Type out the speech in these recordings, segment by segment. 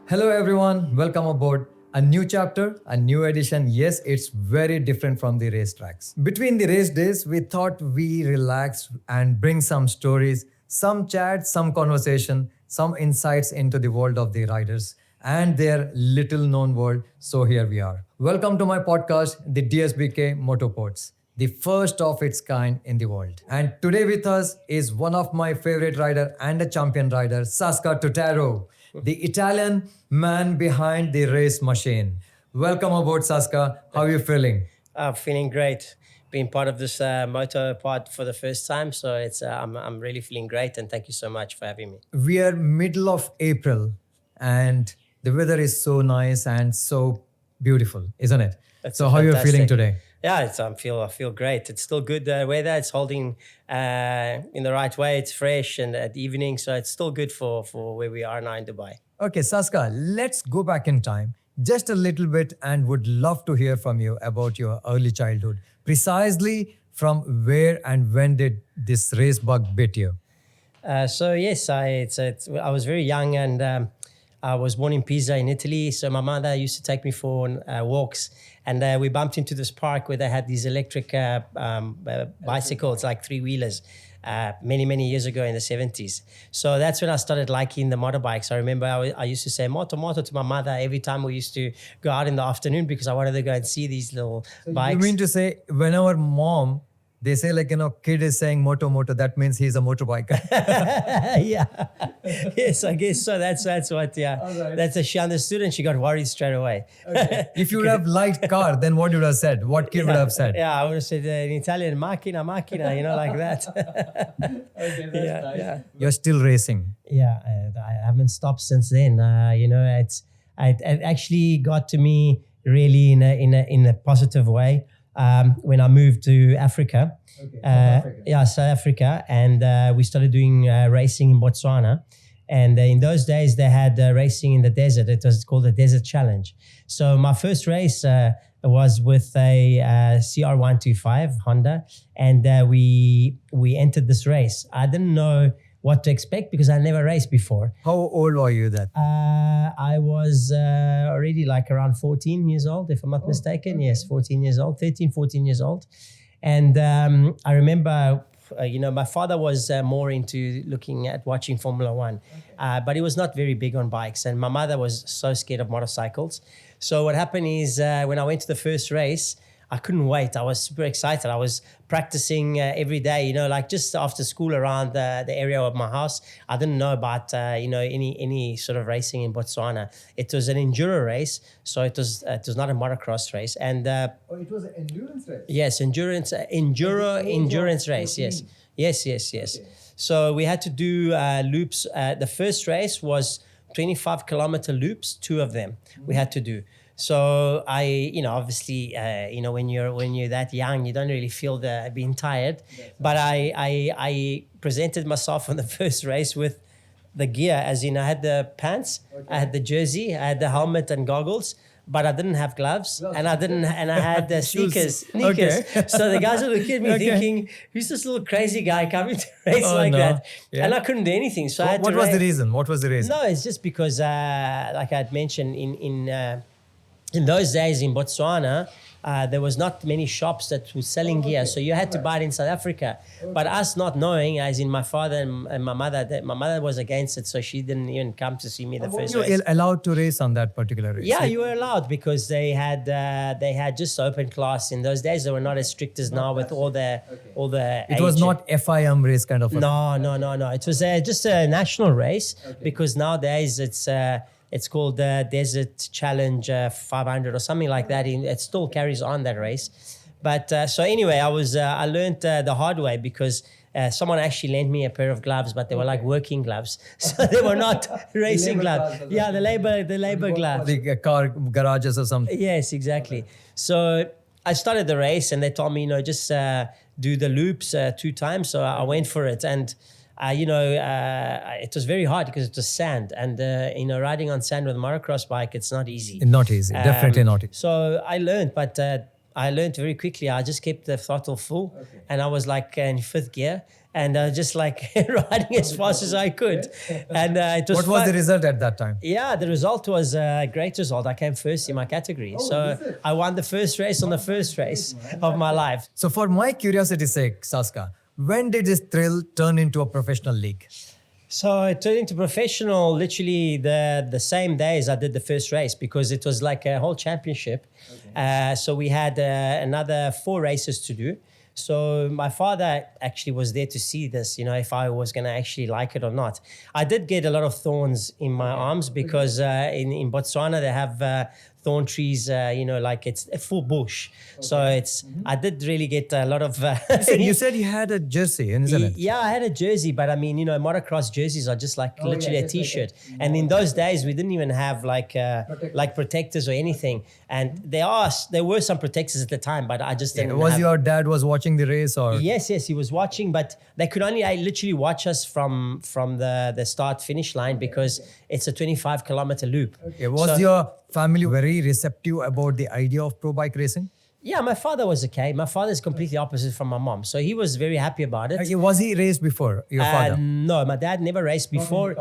Hello everyone, welcome aboard. A new chapter, a new edition. Yes, it's very different from the racetracks. Between the race days, we thought we relax and bring some stories, some chat, some conversation, some insights into the world of the riders and their little known world. So here we are. Welcome to my podcast, the DSBK Motopods, the first of its kind in the world. And today with us is one of my favorite rider and a champion rider, Saska Tutaro, the Italian man behind the race machine. Welcome aboard, Saska. How are you feeling? I'm feeling great. Being part of this moto pod for the first time, so I'm really feeling great, and thank you so much for having me. We are middle of April and the weather is so nice and so beautiful, isn't it? That's So how are you feeling fantastic. today? Yeah, I feel great. It's still good weather. It's holding in the right way. It's fresh and at evening, so it's still good for where we are now in Dubai. Okay, Saska, let's go back in time just a little bit and would love to hear from you about your early childhood. Precisely from where and when did this race bug bit you? So yes, I was very young and I was born in Pisa in Italy. So my mother used to take me for walks, and we bumped into this park where they had these electric bicycles, like three-wheelers, many years ago in the 70s. So that's when I started liking the motorbikes. I remember I used to say moto to my mother every time we used to go out in the afternoon because I wanted to go and see these little bikes. You mean to say when our mom, they say kid is saying moto, that means he's a motorbiker. Yeah. Yes, I guess so. That's what, yeah. Alright. That's she understood and she got worried straight away. Okay. If you would have liked car, then what you would have said? What kid would have said? Yeah, I would have said in Italian, macchina, like that. Okay, Yeah. You're still racing. Yeah, I haven't stopped since then. It actually got to me really in a positive way. When I moved to Africa. Okay, South Africa. Yeah, South Africa. And we started doing racing in Botswana. And in those days, they had racing in the desert. It was called the Desert Challenge. So my first race was with a CR125 Honda. And we entered this race. I didn't know what to expect because I never raced before. How old were you then? I was already like around 14 years old, if I'm not mistaken. Yes, 14 years old, 13, 14 years old. And I remember, my father was more into looking at watching Formula One, but he was not very big on bikes. And my mother was so scared of motorcycles. So what happened is when I went to the first race, I couldn't wait. I was super excited. I was practicing every day, like just after school around the area of my house. I didn't know about, any sort of racing in Botswana. It was an enduro race. So it was not a motocross race. And It was an endurance race? yes, endurance race. Yes. Okay. So we had to do loops. The first race was 25 kilometer loops, 2 of them we had to do. So I, obviously, when you're that young, you don't really feel being tired. But I presented myself on the first race with the gear, as in I had the pants, I had the jersey, I had the helmet and goggles, but I didn't have gloves, and I had the sneakers. Okay. So the guys were looking at me thinking, "Who's this little crazy guy coming to race that?" Yeah. And I couldn't do anything. So I had What to was the race. reason? What was the reason? No, it's just because, like I had mentioned, in those days in Botswana, there was not many shops that were selling gear, so you had to buy it in South Africa. But us not knowing, as in my father and my mother, my mother was against it, so she didn't even come to see me the first You race. were allowed to race on that particular race? Yeah, you were allowed because they had just open class in those days. They were not as strict as now with all the It was age. not FIM race kind of a... No. It was just a national race because nowadays it's called the Desert Challenge 500 or something like that. It still carries on that race. But so anyway, I learned the hard way because someone actually lent me a pair of gloves, but they were like working gloves. So they were not racing gloves. Yeah, the labor gloves. The car garages or something. Yes, exactly. So I started the race and they told me, just do the loops 2 times. So I went for it. And it was very hard because it was sand, and riding on sand with a motocross bike, it's not easy. Not easy. Definitely not easy. So I learned, but I learned very quickly. I just kept the throttle full, and I was like in fifth gear, and just like riding as fast as I could. And it was What was fun. the result at that time? Yeah, the result was a great result. I came first in my category. So I won the first race on the first race of my life. So for my curiosity's sake, Saska, when did this thrill turn into a professional league? So it turned into professional literally the same day as I did the first race, because it was like a whole championship. So we had another 4 races to do. So my father actually was there to see this, if I was going to actually like it or not. I did get a lot of thorns in my arms because in Botswana they have thorn trees, like it's a full bush. So I did really get a lot of... You said you had a jersey, isn't it? Yeah, I had a jersey, but I mean, motocross jerseys are just like literally a t-shirt. And in those days, we didn't even have like protectors or anything. And there were some protectors at the time, but I just didn't have. Your dad was watching the race or? Yes, he was watching, but they could only literally watch us from the start-finish line because it's a 25-kilometer loop. Okay. Was your family very receptive about the idea of pro bike racing? Yeah, my father was okay. My father is completely opposite from my mom. So he was very happy about it. Okay. Was he raced before, your father? No, my dad never raced before.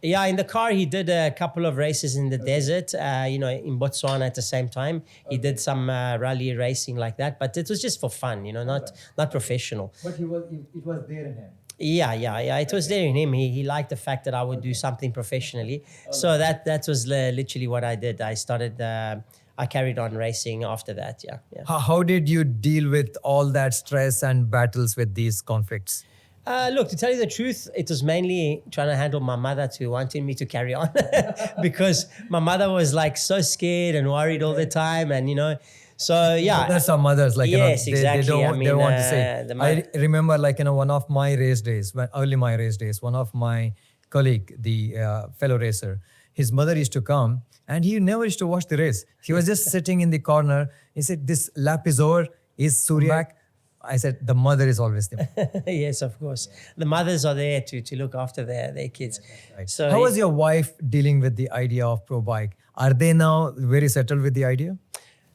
Yeah, in the car, he did a couple of races in the desert, in Botswana at the same time. He did some rally racing like that, but it was just for fun, not professional. But it was there in him. Yeah. It was there in him. He liked the fact that I would do something professionally. So that was literally what I did. I carried on racing after that, yeah. How did you deal with all that stress and battles with these conflicts? Look, to tell you the truth, it was mainly trying to handle my mother to wanting me to carry on because my mother was like so scared and worried all the time, and so yeah. That's our mothers, like yes, they exactly. they want to say. I remember, like one of my race days, one of my colleague, the fellow racer, his mother used to come. And he never used to watch the race. He was just sitting in the corner. He said, "This lap is over. Is Surya back?" I said, "The mother is always there." Yes, of course. The mothers are there to look after their kids. Right. So how was your wife dealing with the idea of pro bike? Are they now very settled with the idea?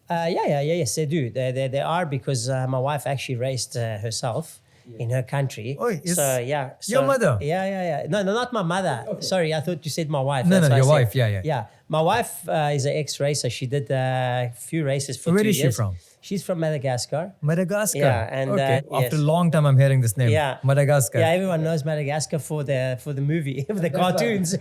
Yes, they do. They are, because my wife actually raced herself in her country. Oh, your mother? Yeah. No, not my mother. Okay. Sorry, I thought you said my wife. No, That's your why wife. Yeah. Yeah, my wife is an ex-racer. She did a few races for 2 years. Where is she from? She's from Madagascar. Madagascar. Yeah, and okay. Yes. After a long time, I'm hearing this name. Yeah, Madagascar. Yeah, everyone knows Madagascar for the movie, for the cartoons.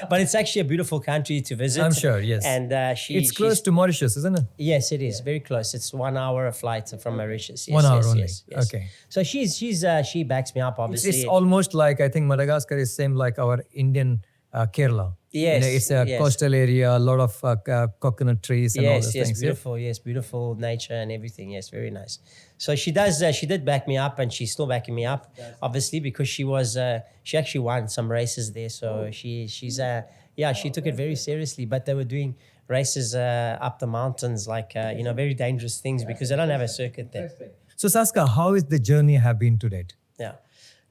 But it's actually a beautiful country to visit. I'm sure. Yes. And it's close to Mauritius, isn't it? Yes, it is very close. It's 1 hour flight from Mauritius. Yes, 1 hour only. Yes. Okay. So she backs me up, obviously. It's almost like, I think Madagascar is same like our Indian Kerala. Yes, it's a coastal area, a lot of coconut trees and all those things. Beautiful. Yeah? Yes, beautiful nature and everything. Yes, very nice. So she does. She did back me up, and she's still backing me up, obviously, because she actually won some races there. So she took it very seriously. But they were doing races up the mountains, like very dangerous things because they don't have a circuit there. So Saska, how is the journey have been to date? Yeah.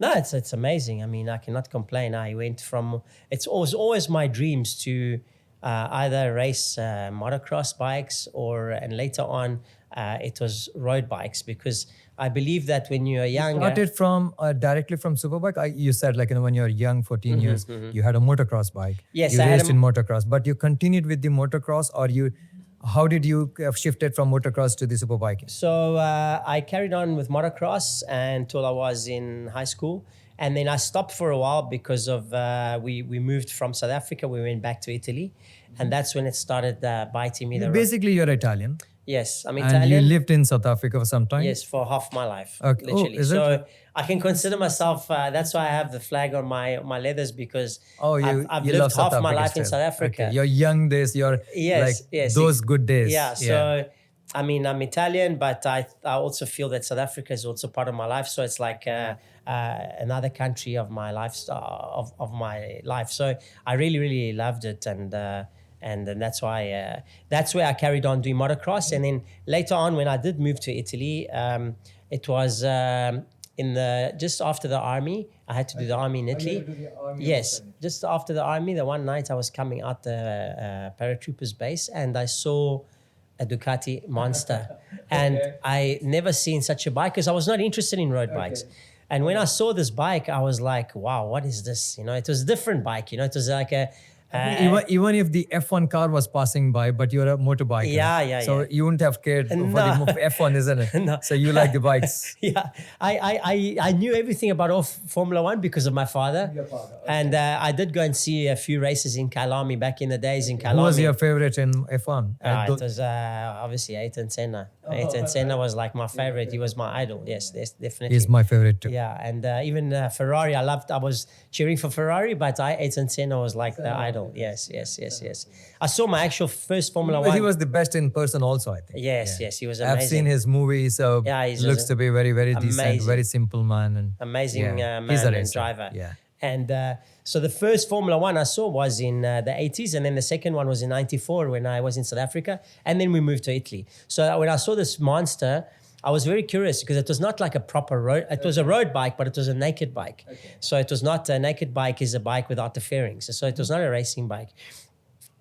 No, it's amazing. I mean, I cannot complain. I went from, it was always my dreams to either race motocross bikes and later on it was road bikes, because I believe that when you're younger... You started from directly from Superbike? You said when you were young, 14 years, you had a motocross bike. Yes, you raced in motocross, but you continued with the motocross, or how did you shifted from motocross to the superbiking? So I carried on with motocross until I was in high school. And then I stopped for a while because of we moved from South Africa. We went back to Italy. And that's when it started biting me. Basically, you're Italian. Yes, I'm Italian. And you lived in South Africa for some time? Yes, for half my life, okay. literally. Is so it? I can consider myself, that's why I have the flag on my leathers, because I've you love lived half South my Africa life still. in South Africa. Okay. Your young days, those good days. Yeah, so I mean, I'm Italian, but I also feel that South Africa is also part of my life. So it's like another country of my lifestyle, of my life. So I really, really loved it. And then that's why, that's where I carried on doing motocross. And then later on, when I did move to Italy, it was just after the army. I had to do the army in Italy. Yes, just after the army, the one night I was coming out the paratroopers base, and I saw a Ducati Monster. And I never seen such a bike because I was not interested in road bikes. And when I saw this bike, I was like, wow, what is this? You know, it was a different bike. You know, it was like a... even if the F1 car was passing by, but you're a motorbiker. So you wouldn't have cared for the F1, isn't it? No. So you like the bikes. Yeah, I knew everything about Formula One because of my father. Your father, okay. And I did go and see a few races in Kyalami back in the days in Kyalami. Who was your favorite in F1? It was obviously Ayrton Senna. Ayrton Senna was like my favorite. He was my idol. Yes, definitely. He's my favorite too. Yeah, and even Ferrari, I was cheering for Ferrari, but Ayrton Senna was like the idol. Yes. I saw my actual first Formula One. He was the best in person also, I think. Yes, he was amazing. I've seen his movie, so looks to be very, very decent, very simple man. And amazing man he's a and driver. Yeah. And so the first Formula One I saw was in the 80s, and then the second one was in 94 when I was in South Africa, and then we moved to Italy. So when I saw this Monster, I was very curious because it was not like a proper road. It was a road bike, but it was a naked bike. Okay. So it was not a naked bike is a bike without the fairings. So it was not a racing bike.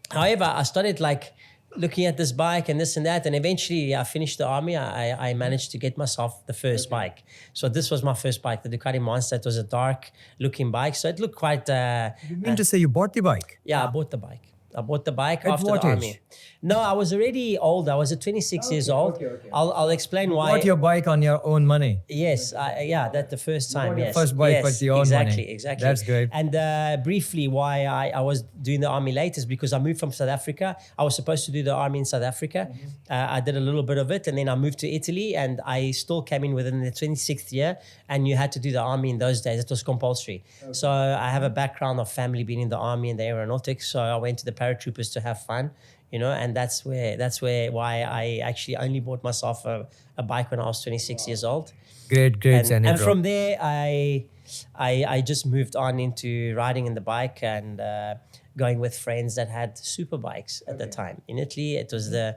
However, I started like looking at this bike and this and that. And eventually I finished the army. I managed to get myself the first bike. So this was my first bike, the Ducati Monster. It was a dark looking bike. So it looked quite... you mean to say you bought the bike? Yeah, I bought the bike. After what the age? army. No, I was already old. I was at 26 years old. Okay. I'll explain why. You bought your bike on your own money? Yes, that's the first time. Yes, first bike with your own money. Exactly. That's great. And briefly, why I was doing the army late is because I moved from South Africa. I was supposed to do the army in South Africa. I did a little bit of it, and then I moved to Italy, and I still came in within the 26th year. And you had to do the army in those days. It was compulsory. Okay. So I have a background of family being in the army and the aeronautics. So I went to the paratroopers to have fun, you know, and that's why I actually only bought myself a bike when I was 26 years old. Great. And from there, I just moved on into riding in the bike and going with friends that had super bikes at the time. In Italy, it was the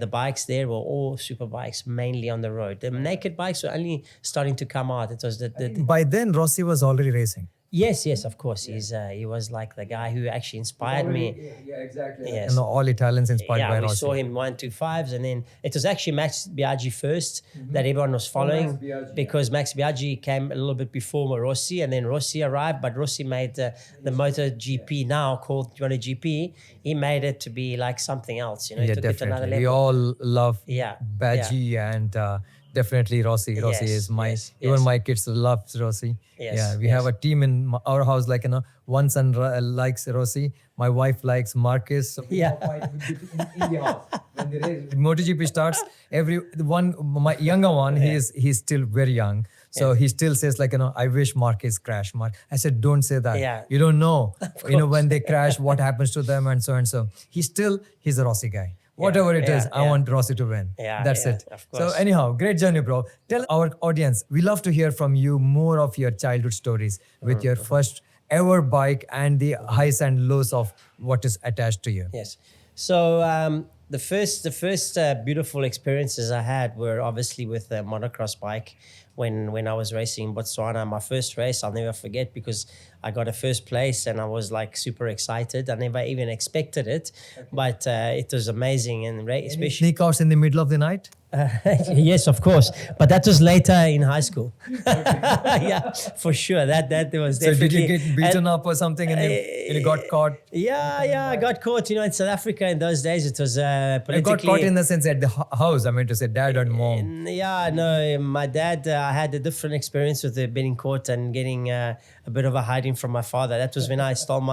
bikes there were all super bikes, mainly on the road. The naked bikes were only starting to come out. It was By then, Rossi was already racing. Yes, of course. He was like the guy who actually inspired me. Yeah, exactly. Yes. And all Italians inspired by Rossi. We saw him 125s, and then it was actually Max Biaggi first that everyone was following because Max Biaggi came a little bit before Rossi, and then Rossi arrived, but Rossi made the MotoGP now called MotoGP. He made it to be like something else, you know. Yeah, he took it to another level. We all love Biaggi and definitely Rossi. Rossi is even my kids love Rossi. We have a team in our house, like, you know, one son likes Rossi, my wife likes Marquez. So in the house. When the MotoGP starts, my younger one, he's still very young. So he still says, like, you know, I wish Marquez crashed. I said, don't say that. Yeah. You don't know, you know, when they crash, what happens to them and so and so. He's a Rossi guy. Whatever it is, I want Rossi to win. That's it. Of course. So anyhow, great journey, bro. Tell our audience, we love to hear from you more of your childhood stories with your first ever bike and the highs and lows of what is attached to you. Yes. So the first beautiful experiences I had were obviously with a motocross bike. When I was racing in Botswana, my first race, I'll never forget because I got a first place and I was like super excited. I never even expected it, but it was amazing. And especially sneak outs in the middle of the night? Yes, of course. But that was later in high school. Yeah, for sure. That was definitely. So did you get beaten up or something and you got caught? Yeah, I got caught. You know, in South Africa in those days, it was politically. You got caught in the sense at the house. I mean to say, dad and mom. Yeah, no, my dad. I had a different experience with being caught and getting a bit of a hiding from my father. That was when I stole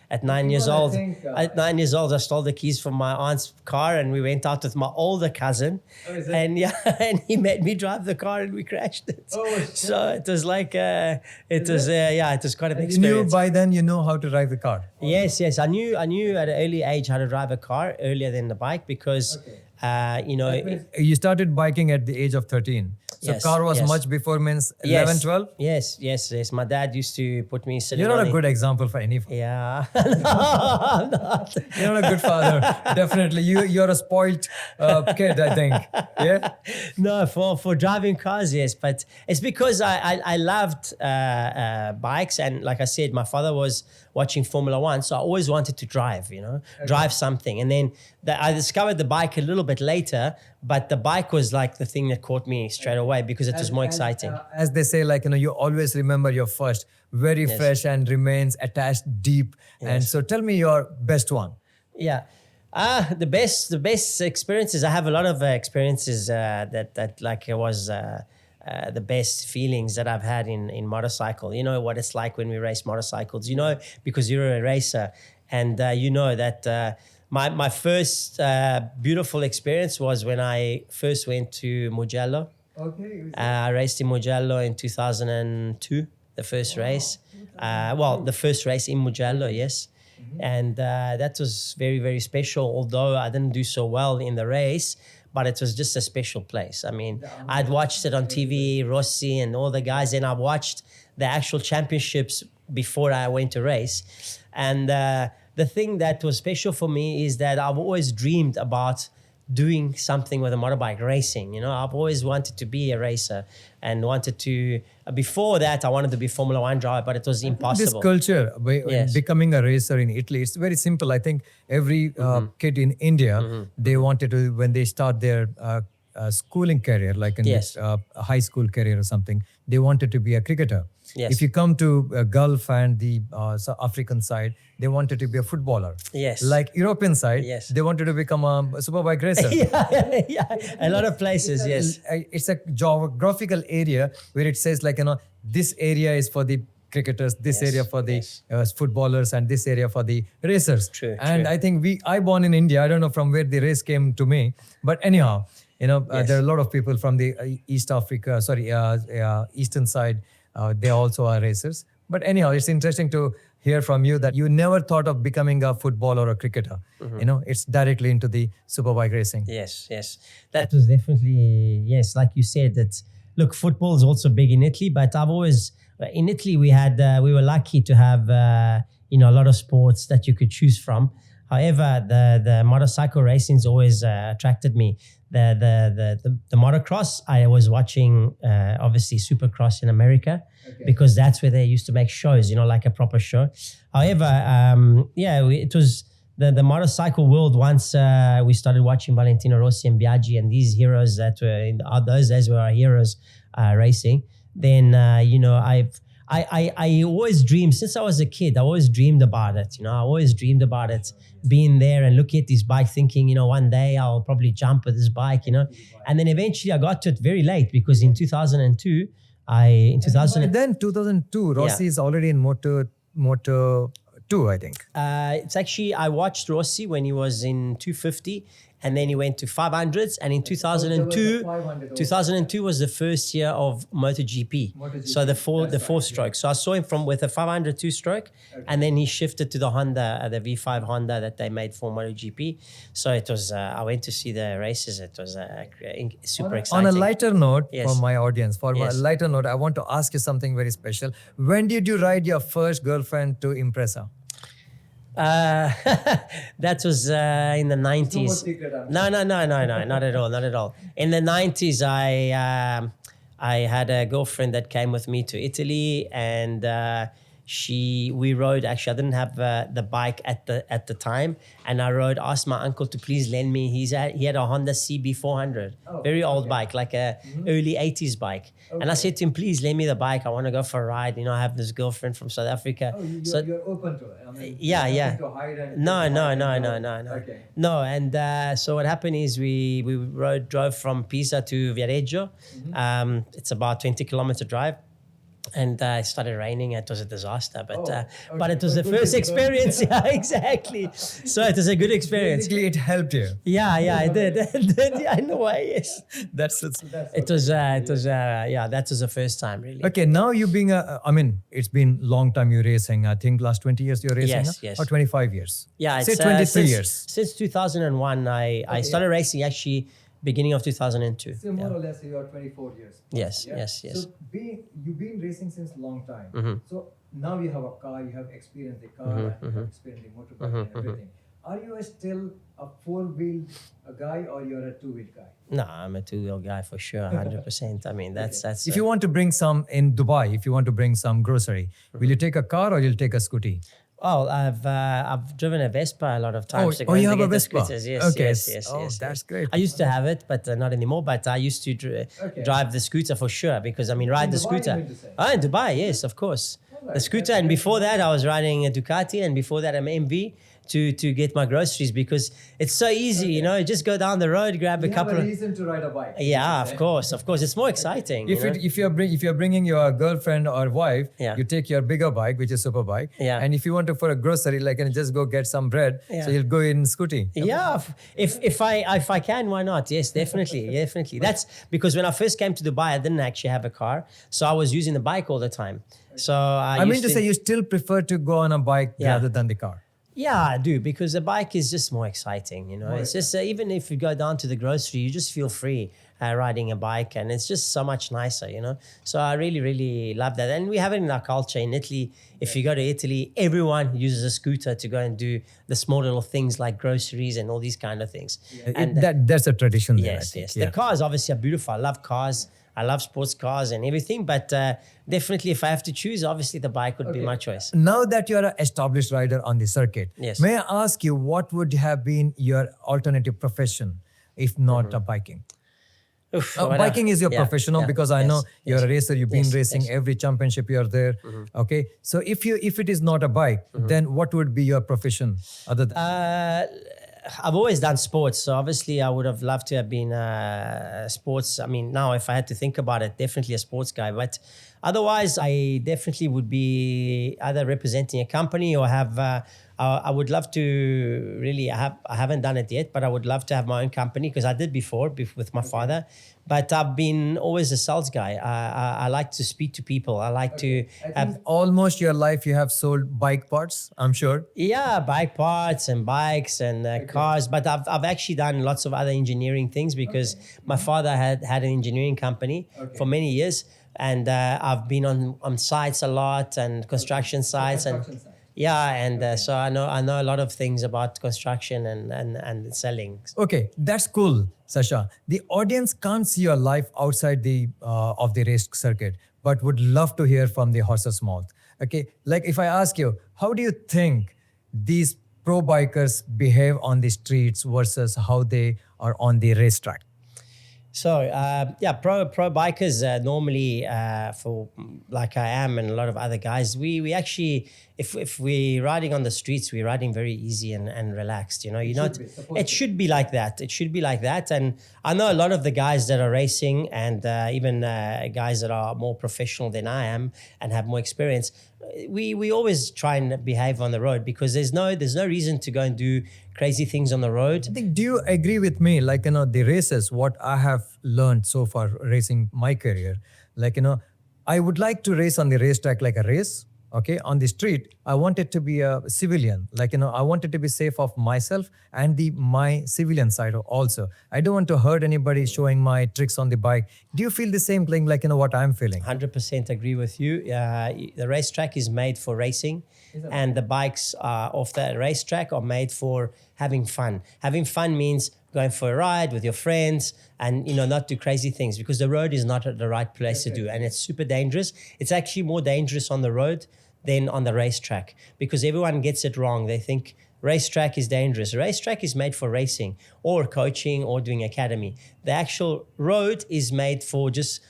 at 9 years old. At 9 years old, I stole the keys from my aunt's car and we went out with my older cousin. And he made me drive the car and we crashed it. So it was like, it was quite an experience. You knew by then, you know how to drive the car? Yes. I knew at an early age how to drive a car earlier than the bike because, you started biking at the age of 13. So car was much before means 11, 12? Yes. My dad used to put me sitting. You're not a good example for any. Yeah. No, I'm not. You're not a good father. Definitely. You're a spoiled kid, I think. Yeah? No, for driving cars, yes. But it's because I loved bikes. And like I said, my father was watching Formula One. So I always wanted to drive, drive something. And then I discovered the bike a little bit bit later, but the bike was like the thing that caught me straight away because it was more exciting. As they say, like, you always remember your first, very fresh and remains attached deep. And so tell me your best one. Yeah. The best experiences. I have a lot of experiences that like it was the best feelings that I've had in motorcycle. You know what it's like when we race motorcycles, because you're a racer, and you know that my first beautiful experience was when I first went to Mugello. Okay. I raced in Mugello in 2002, the first race. The first race in Mugello, yes. And that was very, very special, although I didn't do so well in the race, but it was just a special place. I mean, I'd watched it on TV, Rossi and all the guys, and I watched the actual championships before I went to race. And the thing that was special for me is that I've always dreamed about doing something with a motorbike, racing. I've always wanted to be a racer and wanted to, before that, I wanted to be Formula One driver, but it was impossible. This culture, becoming a racer in Italy, it's very simple. I think every kid in India, they wanted to, when they start their schooling career, like in a high school career or something, they wanted to be a cricketer. Yes. If you come to Gulf and the African side, they wanted to be a footballer. Yes. Like European side, Yes. they wanted to become a superbike racer. A lot of places, yes. It's a geographical area where it says like, this area is for the cricketers, this area for the footballers, and this area for the racers. True. I think I born in India. I don't know from where the race came to me, but anyhow, there are a lot of people from the eastern side. They also are racers. But anyhow, it's interesting to hear from you that you never thought of becoming a footballer or a cricketer. It's directly into the superbike racing. Yes. That was definitely, yes, like you said, that, look, football is also big in Italy, but in Italy, we were lucky to have, a lot of sports that you could choose from. However, the motorcycle racing's always attracted me. The motocross, I was watching obviously Supercross in America, because that's where they used to make shows, like a proper show. However, it was the motorcycle world. Once we started watching Valentino Rossi and Biaggi and these heroes that were in those days were our heroes racing, then I always dreamed, since I was a kid, I always dreamed about it. I always dreamed about it, being there and looking at this bike, thinking, one day I'll probably jump with this bike, And then eventually I got to it very late, because in 2002, Then 2002, Rossi is already in Moto 2, I think. It's actually, I watched Rossi when he was in 250, and then he went to 500s, and in 2002 was the first year of MotoGP. So the four stroke. So I saw him with a 500 two-stroke, and then he shifted to the Honda, the V5 Honda that they made for MotoGP. So it was, I went to see the races. It was super exciting. On a lighter note, for my audience, a lighter note, I want to ask you something very special. When did you ride your first girlfriend to impress her? That was in the 90s. No, not at all. In the 90s, I had a girlfriend that came with me to Italy, and we rode. Actually, I didn't have the bike at the time, and I asked my uncle to please lend me. He had a Honda CB400, very old bike, like a early 80s bike. And I said to him, please lend me the bike. I want to go for a ride. I have this girlfriend from South Africa. You're open to it. I mean, to hide and No. Okay. No, and so what happened is we drove from Pisa to Viareggio. It's about 20-kilometer drive. And it started raining. It was a disaster, but it was the first experience. Yeah, exactly. So it was a good experience. Basically, it helped you. Yeah, it did. Yeah, in a way, yes. That was the first time, really. Okay, now you being it's been long time you're racing. I think last 20 years you're racing. Yes. Or 25 years. Yeah, say 23 years. Since 2001, I started racing actually beginning of 2002. So more or less you are 24 years. Yes. So you've been racing since a long time. So now you have a car, you have experienced the car, you have experienced the motorbike and everything. Are you still a four-wheel guy, or you're a two-wheel guy? No, I'm a two-wheel guy for sure, 100%. I mean, that's. If you want to bring some in Dubai, if you want to bring some grocery, will you take a car or you'll take a scooty? Oh, I've driven a Vespa a lot of times. to go you and have to a get the Vespa? scooters. Yes, Okay. yes. That's great. I used to have it, but not anymore. But I used to drive the scooter for sure because I mean, ride the Dubai, you scooter. mean to say? Oh, in Dubai, yes, of course. The scooter, and before that, I was riding a Ducati, and before that, an MV to get my groceries because it's so easy. You know, just go down the road, grab a couple of. reason to ride a bike. Yeah, of course. It's more exciting. If you know? if you're bringing your girlfriend or wife, Yeah. you take your bigger bike, which is super bike. Yeah. And if you want to for a grocery, like and just go get some bread, Yeah. so you'll go in scooty. Yeah, if I can, why not? Yes, definitely. That's because when I first came to Dubai, I didn't actually have a car, so I was using the bike all the time. So I mean to say, you still prefer to go on a bike Yeah. rather than the car. yeah, I do because the bike is just more exciting. You know, it's just even if you go down to the grocery, you just feel free riding a bike, and it's just so much nicer. You know, so I really love that, and we have it in our culture in Italy. If you go to Italy, everyone uses a scooter to go and do the small little things like groceries and all these kind of things. And That's a tradition. There, I yes, think. yes. Yeah. The cars obviously are beautiful. I love cars. I love sports cars and everything. But definitely, if I have to choose, obviously the bike would be my choice. Now that you are an established rider on the circuit, Yes. may I ask you what would have been your alternative profession if not a biking? Oof, what Biking is your yeah, professional yeah, because I yes, know you're yes. a racer. You've been Yes, racing yes. every championship. You're there. Okay, so if it is not a bike, then what would be your profession other than? I've always done sports, so obviously I would have loved to have been sports. I mean, now if I had to think about it, definitely a sports guy. But otherwise, I definitely would be either representing a company or have. I would love to really. I haven't done it yet, but I would love to have my own company because I did before with my father. But I've been always a sales guy. I like to speak to people. I like to have. Almost your life you have sold bike parts, I'm sure. Yeah, bike parts and bikes and cars. But I've actually done lots of other engineering things because my father had an engineering company for many years. And I've been on sites a lot and construction sites. So I know a lot of things about construction and selling. Okay, that's cool, Sasha. The audience can't see your life outside the of the race circuit, but would love to hear from the horse's mouth. Okay, like if I ask you, how do you think these pro bikers behave on the streets versus how they are on the racetrack? So pro bikers normally for like I am and a lot of other guys, we actually if we're riding on the streets, we're riding very easy and relaxed. You know, it should be like that. It should be like that. And I know a lot of the guys that are racing and even guys that are more professional than I am and have more experience. We always try and behave on the road because there's no reason to go and do crazy things on the road. I think, do you agree with me? Like, the races, what I have learned so far racing my career, like, I would like to race on the racetrack like a race. Okay, on the street, I wanted to be a civilian. Like, I wanted to be safe of myself and my civilian side also. I don't want to hurt anybody showing my tricks on the bike. Do you feel the same thing, like, what I'm feeling? 100% agree with you. The racetrack is made for racing and the bikes off the racetrack are made for having fun. Having fun means going for a ride with your friends and, not do crazy things because the road is not the right place to do and it's super dangerous. It's actually more dangerous on the road than on the racetrack because everyone gets it wrong. They think racetrack is dangerous. Racetrack is made for racing or coaching or doing academy. The actual road is made for just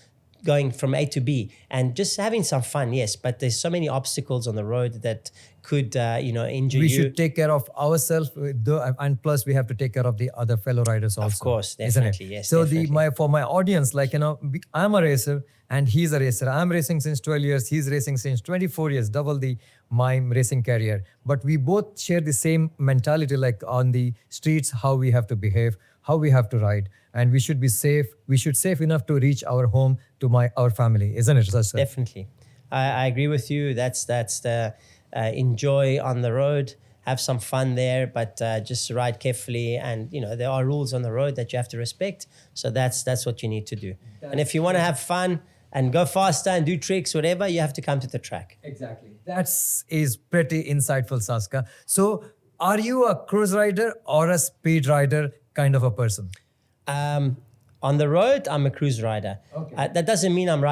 going from A to B and just having some fun, yes. But there's so many obstacles on the road that could, injure you. We should take care of ourselves, and plus we have to take care of the other fellow riders also. Of course, isn't it? definitely, yes. So definitely. for my audience, like, I'm a racer and he's a racer. I'm racing since 12 years. He's racing since 24 years, double my racing career. But we both share the same mentality, like on the streets, how we have to behave, how we have to ride, and we should be safe. We should safe enough to reach our home to our family, isn't it, Sasha? Definitely, I agree with you. That's the enjoy on the road, have some fun there, but just ride carefully. And there are rules on the road that you have to respect. So that's what you need to do. And if you want to have fun and go faster and do tricks, whatever, you have to come to the track. Exactly. That is pretty insightful, Saska. So, are you a cruise rider or a speed rider kind of a person? On the road, I'm a cruise rider. Okay. That doesn't mean I'm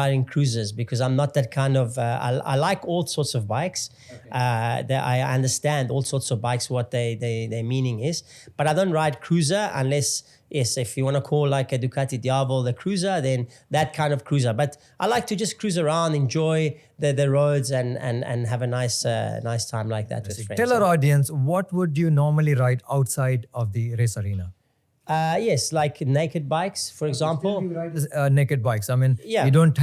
riding cruisers, because I'm not that kind of. I like all sorts of bikes. That I understand all sorts of bikes, what their meaning is, but I don't ride cruiser unless, yes, if you want to call like a Ducati Diavol the cruiser, then that kind of cruiser. But I like to just cruise around, enjoy the roads, and have a nice time like that with friends. Tell our audience, what would you normally ride outside of the race arena? Yes, like naked bikes, for example. You ride naked bikes. I mean, Yeah. you don't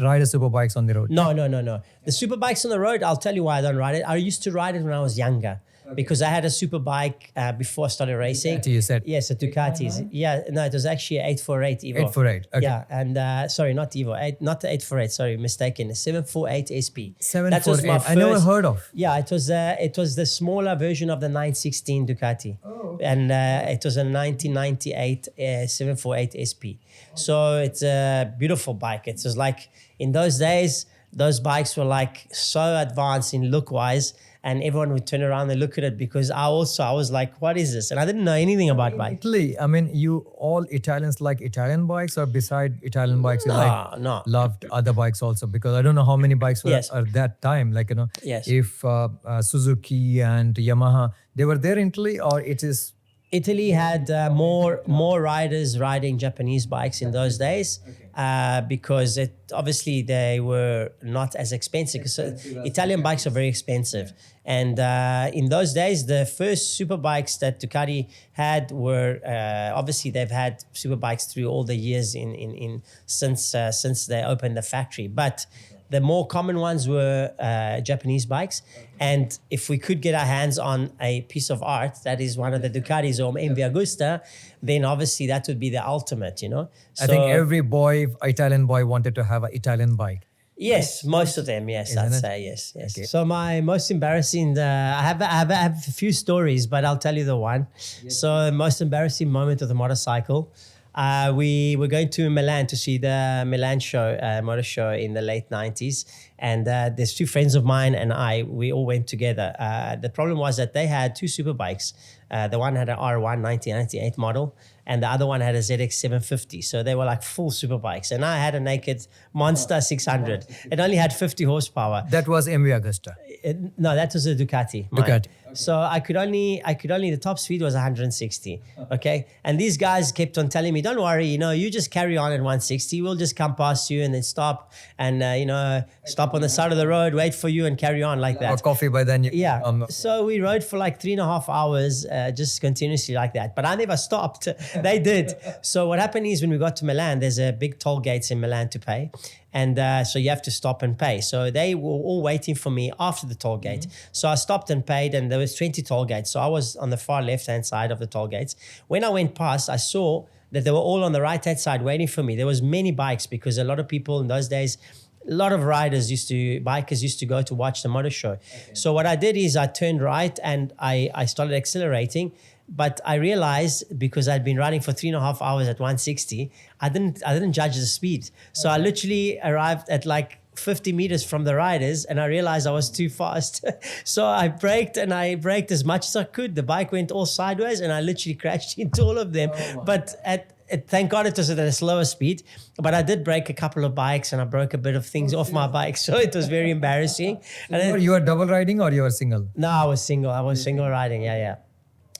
ride a super bikes on the road. No. The super bikes on the road, I'll tell you why I don't ride it. I used to ride it when I was younger. Because I had a super bike before I started racing. You said? Yes, a Ducati. Yeah, no, it was actually an 848 Evo. 848. Okay. Yeah, and sorry, not Evo, not the 848. Sorry, mistaken. 748 SP. 748. That was my I never first- heard of. Yeah, it was the smaller version of the 916 Ducati. Oh, okay. And it was a 1998 748 SP. So it's a beautiful bike. It was like, in those days, those bikes were like so advanced in look wise, and everyone would turn around and look at it, because I was like, what is this? And I didn't know anything about bikes. Italy, I mean, you all Italians like Italian bikes, or beside Italian bikes, you No. loved other bikes also? Because I don't know how many bikes were Yes. at that time. Like, Yes. if Suzuki and Yamaha, they were there in Italy, or it is... Italy had more riders riding Japanese bikes in those days, because obviously they were not as expensive. Because Italian bikes are very expensive, and in those days, the first super bikes that Ducati had were obviously they've had super bikes through all the years since they opened the factory, but the more common ones were Japanese bikes. And if we could get our hands on a piece of art that is one of the Ducatis or MV Agusta, then obviously that would be the ultimate, I think every Italian boy wanted to have an Italian bike. Yes, most of them, yes, Isn't I'd it? say, yes. Okay. So my most embarrassing, I have a few stories, but I'll tell you the one. So most embarrassing moment of the motorcycle, we were going to Milan to see the Milan show, motor show in the late 90s. And there's two friends of mine and we all went together. The problem was that they had two super bikes. The one had an R1 1998 model, and the other one had a ZX 750. So they were like full super bikes. And I had a naked Monster 600. It only had 50 horsepower. That was MV Agusta. No, that was a Ducati. Mine. Ducati. So I could only the top speed was 160. Okay. And these guys kept on telling me, don't worry, you just carry on at 160. We'll just come past you and then stop and, stop on the side of the road, wait for you and carry on like that. Or coffee by then. Yeah. So we rode for like 3.5 hours, just continuously like that. But I never stopped. They did. So what happened is when we got to Milan, there's a big toll gates in Milan to pay. And so you have to stop and pay. So they were all waiting for me after the toll gate. So I stopped and paid, and there was 20 toll gates. So I was on the far left-hand side of the toll gates. When I went past, I saw that they were all on the right-hand side waiting for me. There was many bikes, because a lot of people in those days, a lot of bikers used to go to watch the motor show. Okay. So what I did is I turned right and I started accelerating. But I realized, because I'd been riding for 3.5 hours at 160, I didn't judge the speed. So I literally arrived at like 50 meters from the riders, and I realized I was too fast. So I braked as much as I could. The bike went all sideways, and I literally crashed into all of them. But thank God it was at a slower speed. But I did break a couple of bikes, and I broke a bit of things off my bike. So it was very embarrassing. And you were double riding or you were single? No, I was single. I was single riding. Yeah.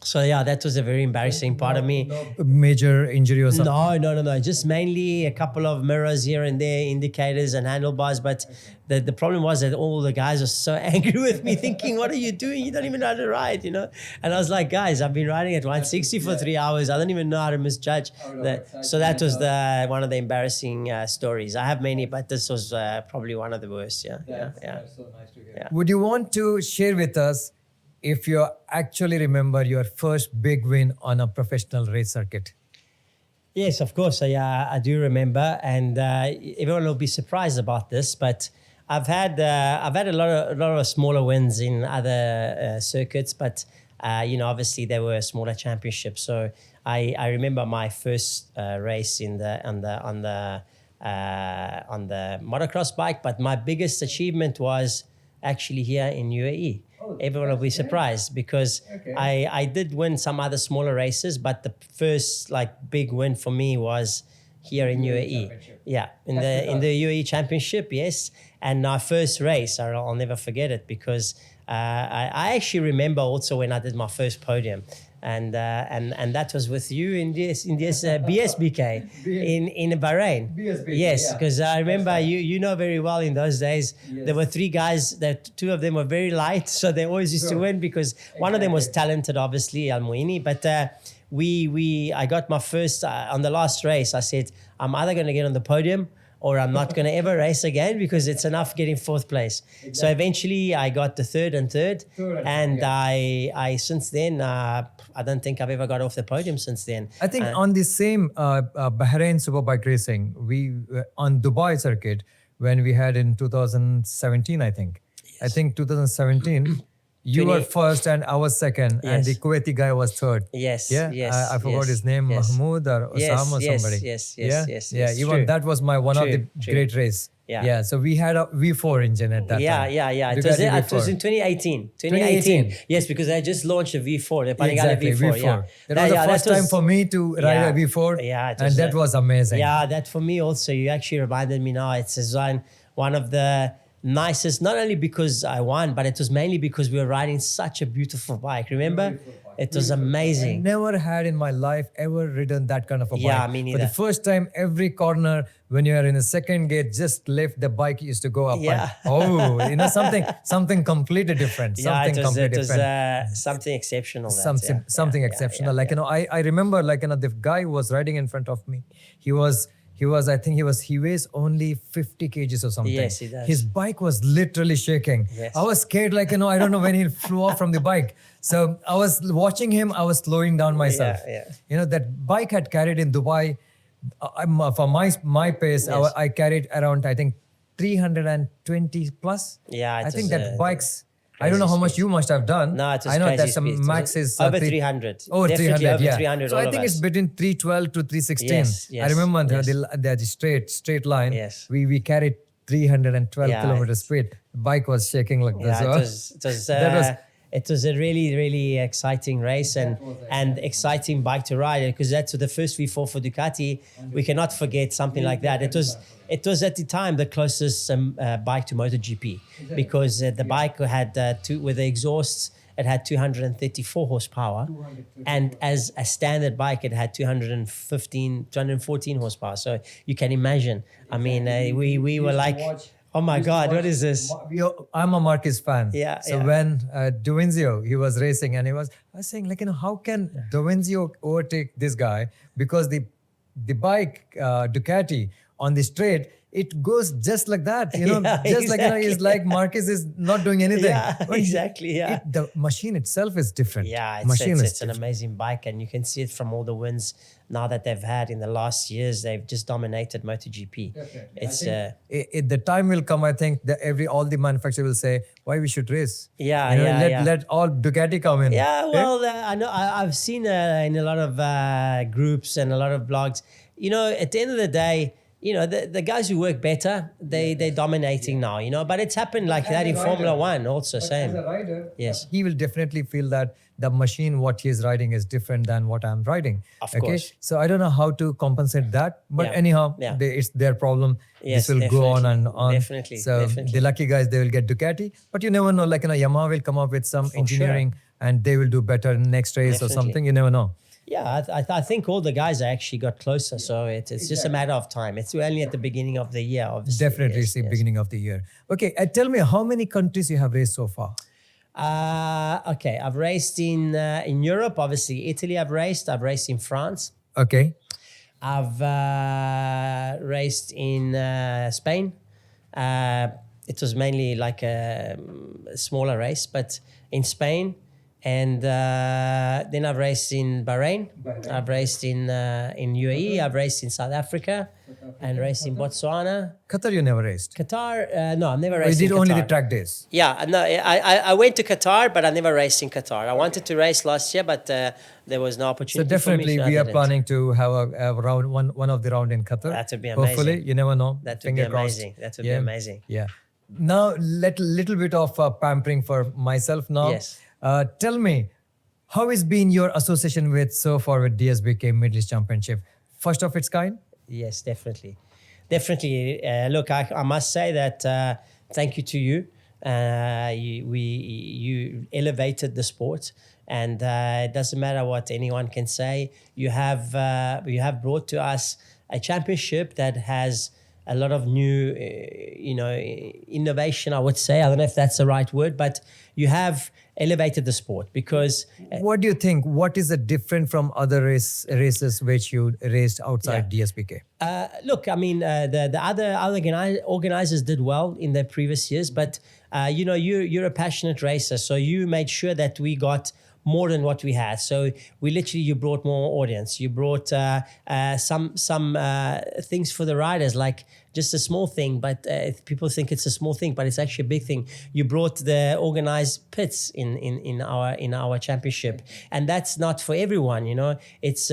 So yeah, that was a very embarrassing part of me. Major injury or something? No. Just mainly a couple of mirrors here and there, indicators and handlebars. But the problem was that all the guys were so angry with me, thinking, what are you doing? You don't even know how to ride, And I was like, guys, I've been riding at 160 for 3 hours. I don't even know how to misjudge. So that was one of the embarrassing stories. I have many, but this was probably one of the worst. Yeah. That's so nice to hear. Yeah. Would you want to share with us if you actually remember your first big win on a professional race circuit? Yes, of course. I do remember, and everyone will be surprised about this, but I've had a lot of smaller wins in other circuits, but obviously they were smaller championships. So I remember my first race on the motocross bike, but my biggest achievement was actually here in UAE. Everyone will be surprised because I did win some other smaller races, but the first like big win for me was here in UAE. Yeah, in the UAE Championship, yes. And our first race, I'll never forget it because I actually remember also when I did my first podium. And that was with you in this BSBK in Bahrain. BSBK, yes, because I remember you know very well in those days there were three guys that two of them were very light, so they always used to win because one of them was talented, obviously Al Moini, but I got my first on the last race. I said I'm either going to get on the podium or I'm not going to ever race again because it's enough getting fourth place. Exactly. So eventually I got the third and third and I since then, I don't think I've ever got off the podium since then. I think on the same Bahrain Superbike racing, we on Dubai circuit, when we had in 2017, I think. Yes. I think 2017, you were first and I was second, and the Kuwaiti guy was third. Yes, yeah. Yes, I forgot his name, Mahmoud or Osama or somebody. Yes. Yeah, even that was my one of the great race. Yeah. So we had a V4 engine at that time. Yeah. It was in 2018. 2018. Yes, because I just launched a V4, the Panigale V4. Yeah. That was the first time for me to ride a V4. Yeah, and that was amazing. Yeah, that for me also. You actually reminded me now. It's one of the nicest, not only because I won, but it was mainly because we were riding such a beautiful bike. Remember? It was amazing. I never had in my life ever ridden that kind of a bike. Yeah, me neither. For the first time, every corner, when you are in the second gate, just left, the bike used to go up. Yeah. And, something completely different. Something completely different. Something exceptional. Something exceptional. I remember, the guy who was riding in front of me. He weighs only 50 kgs or something. Yes, he does. His bike was literally shaking. Yes. I was scared, I don't know when he flew off from the bike. So I was watching him, I was slowing down myself. That bike had carried in Dubai, for my pace, yes. I carried around, I think, 320 plus. Yeah, I think that bike's, I don't know how much you must have done. No, it's I know that some max is over 300. Oh, definitely 300, over 300. So I think it's between 312 to 316. Yes. I remember the straight line. Yes. We carried 312 kilometers speed. The bike was shaking like this. It was a really, really exciting race and exciting bike to ride because that's the first V4 for Ducati. We cannot forget something like that. It was at the time the closest bike to MotoGP because the bike had with the exhausts, it had 234 horsepower, and as a standard bike, it had 214 horsepower. So you can imagine. I mean, we were like, oh my God, what is this? I'm a Marquez fan. Yeah. So when Dovizio, he was racing and I was saying, how can Dovizio overtake this guy? Because the bike, Ducati, on the straight, it goes just like that, it's like Marquez is not doing anything. Yeah, exactly. Yeah. The machine itself is different. Yeah, it's an amazing bike, and you can see it from all the wins now that they've had in the last years. They've just dominated MotoGP. Definitely. The time will come, I think, that all the manufacturers will say why we should race. Let all Ducati come in. Yeah, well, I know I've seen in a lot of groups and a lot of blogs. At the end of the day, the guys who work better, they're dominating now, but it's happened like that in Formula One also, same. As a rider, yes, he will definitely feel that the machine, what he's riding is different than what I'm riding. Of course. So I don't know how to compensate that, but anyhow, it's their problem. Yes, this will go on and on. Definitely. So the lucky guys, they will get Ducati, but you never know, Yamaha will come up with some engineering and they will do better next race or something. You never know. Yeah, I think all the guys actually got closer, so it's just a matter of time. It's only at the beginning of the year, obviously. Definitely, it's the beginning of the year. Okay, tell me, how many countries you have raced so far? Okay, I've raced in Europe, obviously. Italy I've raced in France. Okay. I've raced in Spain. It was mainly like a smaller race, but in Spain. And then I've raced in Bahrain. I've raced in UAE. I've raced in South Africa, and raced in Botswana. Qatar, you never raced? Qatar, no, I've never raced in Qatar. You did only the track days? Yeah, no, I went to Qatar, but I never raced in Qatar. I wanted to race last year, but there was no opportunity. So definitely, we are planning to have a round, one of the round in Qatar. That would be amazing. Hopefully, you never know. That would be amazing. That would be amazing. Yeah. Now, little bit of pampering for myself now. Yes. Tell me, how has been your association with so far with DSBK Middle East Championship? First of its kind? Yes, definitely. Definitely. Look, I must say that thank you to you. You elevated the sport, and it doesn't matter what anyone can say. You have brought to us a championship that has a lot of new, innovation, I would say. I don't know if that's the right word, but you have elevated the sport because... What do you think? What is the different from other races which you raced outside DSBK? Look, I mean, the other organizers did well in the previous years, but you're a passionate racer, so you made sure that we got more than what we had. So you brought more audience. You brought some things for the riders, like just a small thing, but people think it's a small thing, but it's actually a big thing. You brought the organized pits in our championship, and that's not for everyone. It's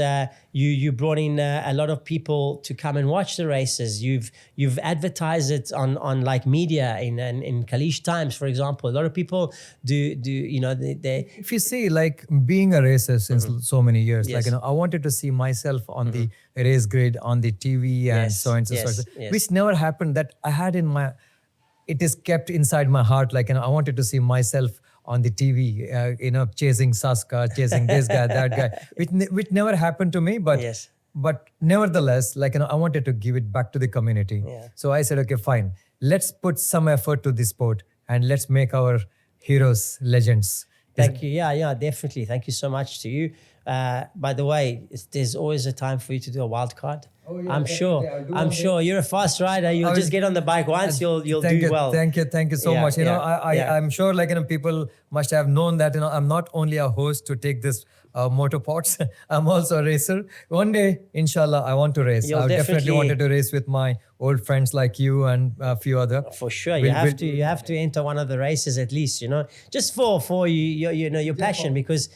you brought in a lot of people to come and watch the races. You've advertised it on like media in Kalish Times, for example. A lot of people do they If you see, like, being a racer since so many years, Yes. I wanted to see myself on the race grid on the TV and Yes, so on and so yes, forth, yes. which never happened. That I had it is kept inside my heart. Like, I wanted to see myself on the TV, chasing Saska, chasing this guy, that guy, which never happened to me. But Yes. but nevertheless, I wanted to give it back to the community. Yeah. So I said, okay, fine, let's put some effort to the sport and let's make our heroes legends. Thank you. Yeah, definitely. Thank you so much to you. By the way, there's always a time for you to do a wild card. Oh, yeah, I'm definitely. I'll do I'm one sure you're a fast rider. You'll just get on the bike once. You'll Thank do you, well. Thank you so Yeah, much. yeah. I'm sure people must have known that I'm not only a host to take this motopods. I'm also a racer. One day, inshallah, I want to race. You'll I definitely definitely- wanted to race with my old friends like you and a few other. For sure, you have to enter one of the races at least, just for your passion, because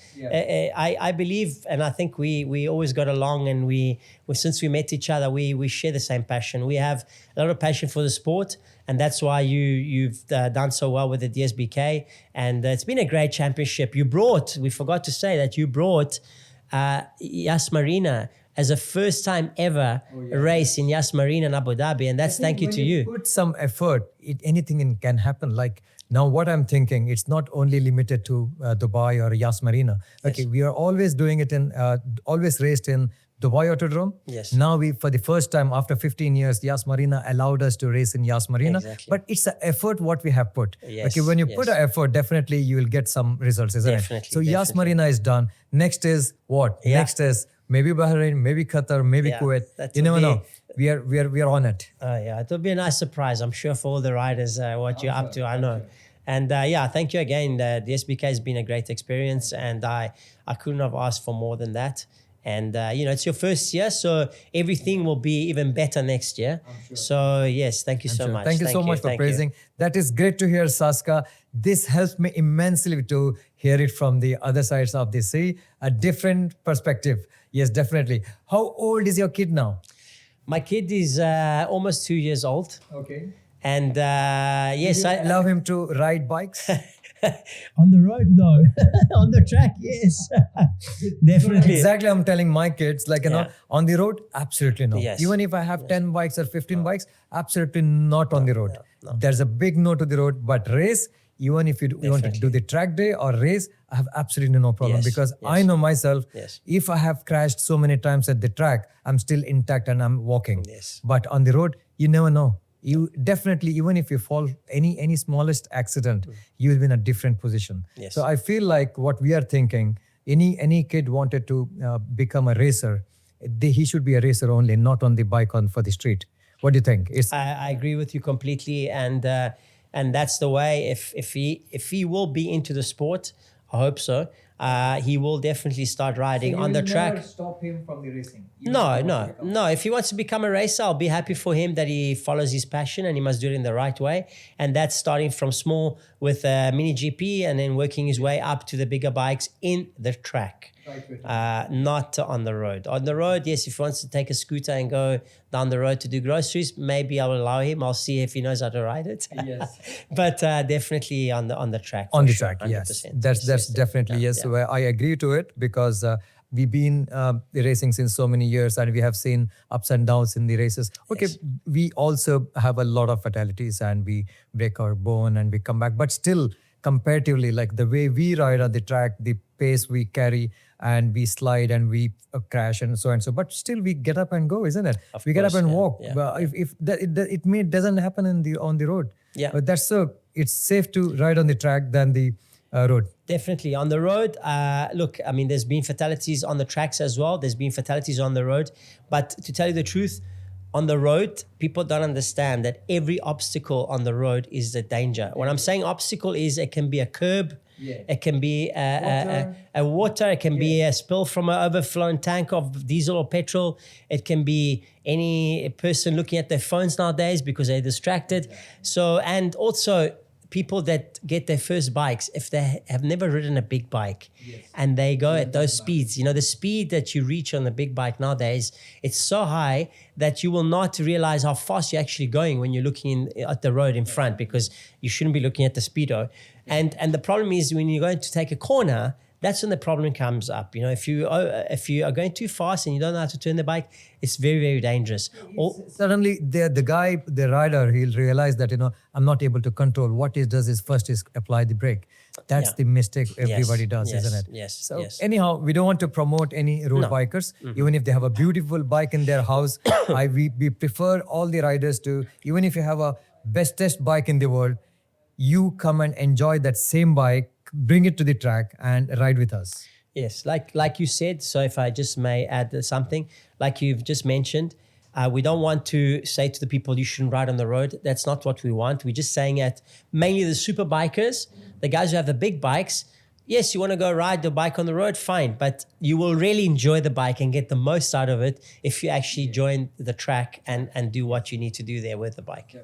I believe, and I think we always got along, and we since we met each other, we share the same passion. We have a lot of passion for the sport, and that's why you've done so well with the DSBK, and it's been a great championship. We forgot to say that you brought Yas Marina as a first time ever race in Yas Marina in Abu Dhabi, and that's thank you to you. Put some effort, anything can happen. Like now, what I'm thinking, it's not only limited to Dubai or Yas Marina. Okay, we are always doing it always raced in Dubai Autodrome. Yes. Now for the first time after 15 years, Yas Marina allowed us to race in Yas Marina. Exactly. But it's the effort what we have put. Yes, Okay, when you yes. put an effort, definitely you will get some results, isn't Definitely, it? So Yas definitely. Marina is done. Next is what? Yeah. Next is maybe Bahrain, maybe Qatar, maybe Yeah, Kuwait. that You will never be- know. We are on it. Yeah, it'll be a nice surprise, I'm sure, for all the riders, what you're up to, I know. And thank you again. The SBK has been a great experience, and I couldn't have asked for more than that. And, it's your first year, so everything will be even better next year. So, yes, thank you so Sure. much. Thank you so much for thank you. praising. That is great to hear, Saska. This helps me immensely to hear it from the other sides of the sea, a different perspective. Yes, definitely. How old is your kid now? My kid is almost 2 years old. Okay. And yes, I Allow him to ride bikes. on the road, no. On the track, yes. Definitely. Exactly, I'm telling my kids, on the road, absolutely no. Yes. Even if I have 10 bikes or 15 bikes, absolutely not on the road. no. There's a big no to the road, but race, even if you want to Definitely. do the track day or race, I have absolutely no problem Yes, because yes. I know myself, Yes. if I have crashed so many times at the track, I'm still intact and I'm walking. Yes. But on the road, you never know. You definitely, even if you fall any smallest accident, you will be in a different position. Yes. So I feel like what we are thinking, any kid wanted to become a racer, he should be a racer only, not on the bike for the street. What do you think? I agree with you completely, and that's the way. If he will be into the sport, I hope so. He will definitely start riding on the track. Stop him from the racing. No. If he wants to become a racer, I'll be happy for him that he follows his passion, and he must do it in the right way. And that's starting from small with a mini GP, and then working his way up to the bigger bikes in the track. Not on the road. On the road, yes, if he wants to take a scooter and go down the road to do groceries, maybe I'll allow him. I'll see if he knows how to ride it. Yes. But definitely on the track. On for the sure, track, yes. 100%. That's definitely, Yeah, yes. yeah. Well, I agree to it because we've been racing since so many years and we have seen ups and downs in the races. Okay, Yes. we also have a lot of fatalities and we break our bone and we come back. But still, comparatively, like the way we ride on the track, the pace we carry and we slide and we crash and so and so. But still, we get up and go, isn't it? Of We get up course, and yeah, walk. yeah, But if it doesn't happen on the road. Yeah. But that's so it's safe to ride on the track than the road. Definitely. On the road, look, I mean, there's been fatalities on the tracks as well. There's been fatalities on the road. But to tell you the truth, on the road, people don't understand that every obstacle on the road is a danger. When I'm saying obstacle is, it can be a curb, it can be a water, it can be a spill from an overflowing tank of diesel or petrol. It can be any person looking at their phones nowadays because they're distracted. So, and also people that get their first bikes, if they have never ridden a big bike and they go at those speeds, you know, the speed that you reach on the big bike nowadays, it's so high that you will not realize how fast you're actually going when you're looking at the road in front, because you shouldn't be looking at the speedo. And the problem is when you're going to take a corner, that's when the problem comes up. You know, if you are going too fast and you don't know how to turn the bike, it's very, very dangerous. Suddenly, the rider, he'll realize that, you know, I'm not able to control. What he does is first is apply the brake. That's Yeah. the mistake everybody does, yes, isn't it? yes, So yes. anyhow, we don't want to promote any road bikers, even if they have a beautiful bike in their house. We prefer all the riders to, even if you have a bestest bike in the world, you come and enjoy that same bike, bring it to the track and ride with us. Yes, like you said, so if I just may add something, like you've just mentioned, we don't want to say to the people you shouldn't ride on the road. That's not what we want. We're just saying that mainly the super bikers, the guys who have the big bikes, yes, you want to go ride the bike on the road, fine, but you will really enjoy the bike and get the most out of it if you actually join the track and do what you need to do there with the bike.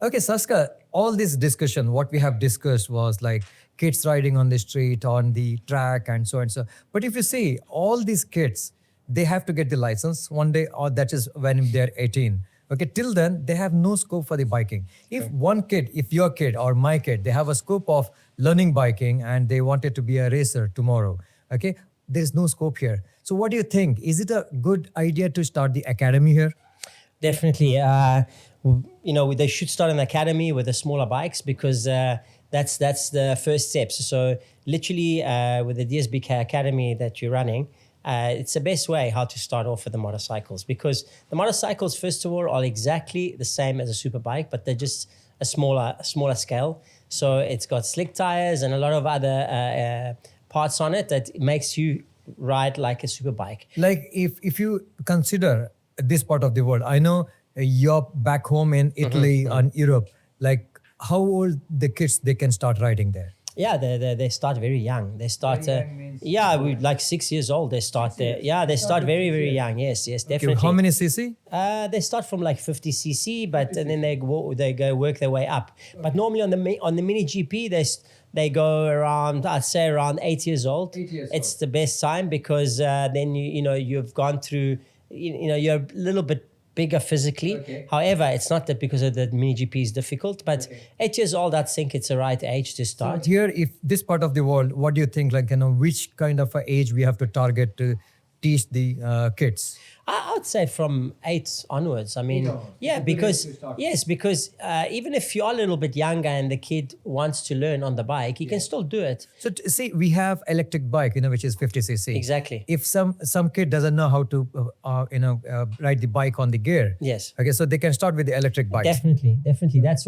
Okay, Saska, all this discussion, what we have discussed was like kids riding on the street, on the track and so and so. But if you see all these kids, they have to get the license one day, or that is when they're 18. Okay, till then, they have no scope for the biking. If one kid, if your kid or my kid, they have a scope of learning biking and they wanted to be a racer tomorrow, okay, there's no scope here. So what do you think? Is it a good idea to start the academy here? Definitely. You know, they should start an academy with the smaller bikes because that's the first steps. So literally with the DSBK Academy that you're running, it's the best way how to start off with the motorcycles, because the motorcycles, first of all, are exactly the same as a super bike, but they're just a smaller scale. So it's got slick tires and a lot of other parts on it that makes you ride like a super bike. Like if you consider this part of the world, I know you're back home in Italy and Europe, like how old the kids they can start riding there? Yeah, they start very young. They start, like 6 years old. They start there. Yeah, they start very, very young. Yes, definitely. How many cc? They start from like 50 cc, but and then they go work their way up. But normally on the mini GP, they go around, I'd say around 8 years old. It's the best time because then you've gone through, you're a little bit bigger physically. Okay. However, it's not that because of the mini GP is difficult, but 8 years old, I think it's the right age to start. So here, if this part of the world, what do you think, like, which kind of a age we have to target to teach the kids? I would say from 8 onwards. I mean, because even if you are a little bit younger and the kid wants to learn on the bike, he can still do it. So see, we have electric bike, which is 50 cc. Exactly. If some kid doesn't know how to, ride the bike on the gear. Yes. Okay, so they can start with the electric bike. Definitely. That's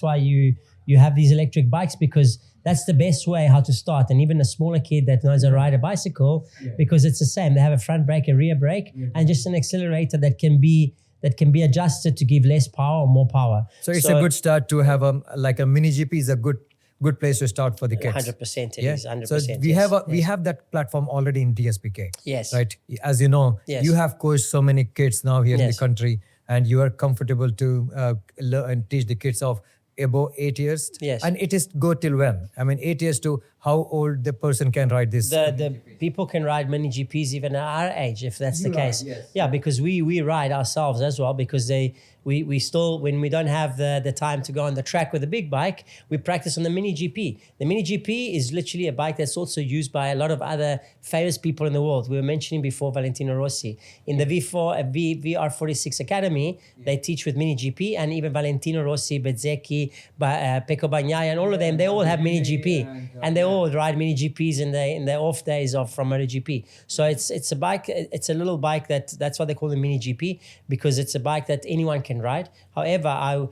why you have these electric bikes, because that's the best way how to start. And even a smaller kid that knows how to ride a bicycle, because it's the same. They have a front brake, a rear brake, and just an accelerator that can be adjusted to give less power or more power. So it's a good start to have a mini GP is a good place to start for the kids. 100% it is. 100%. So we have that platform already in DSBK. Yes. Right. As you know, Yes. you have coached so many kids now here in the Yes. country, and you are comfortable to learn and teach the kids of above 8 years. Yes. And it is go till when? I mean, 8 years to how old the person can ride this? The people can ride mini GPs even at our age, if that's the case. Yeah, because we ride ourselves as well, because we still, when we don't have the time to go on the track with a big bike, we practice on the mini GP. The mini GP is literally a bike that's also used by a lot of other famous people in the world. We were mentioning before Valentino Rossi. In the VR46 Academy, they teach with mini GP, and even Valentino Rossi, Bezzecchi, Pecco Bagnaia, and all of them, they all have mini GP, and they all ride mini GPs in their off days from MotoGP. So it's a bike, it's a little bike that's why they call it mini GP, because it's a bike that anyone can ride. However,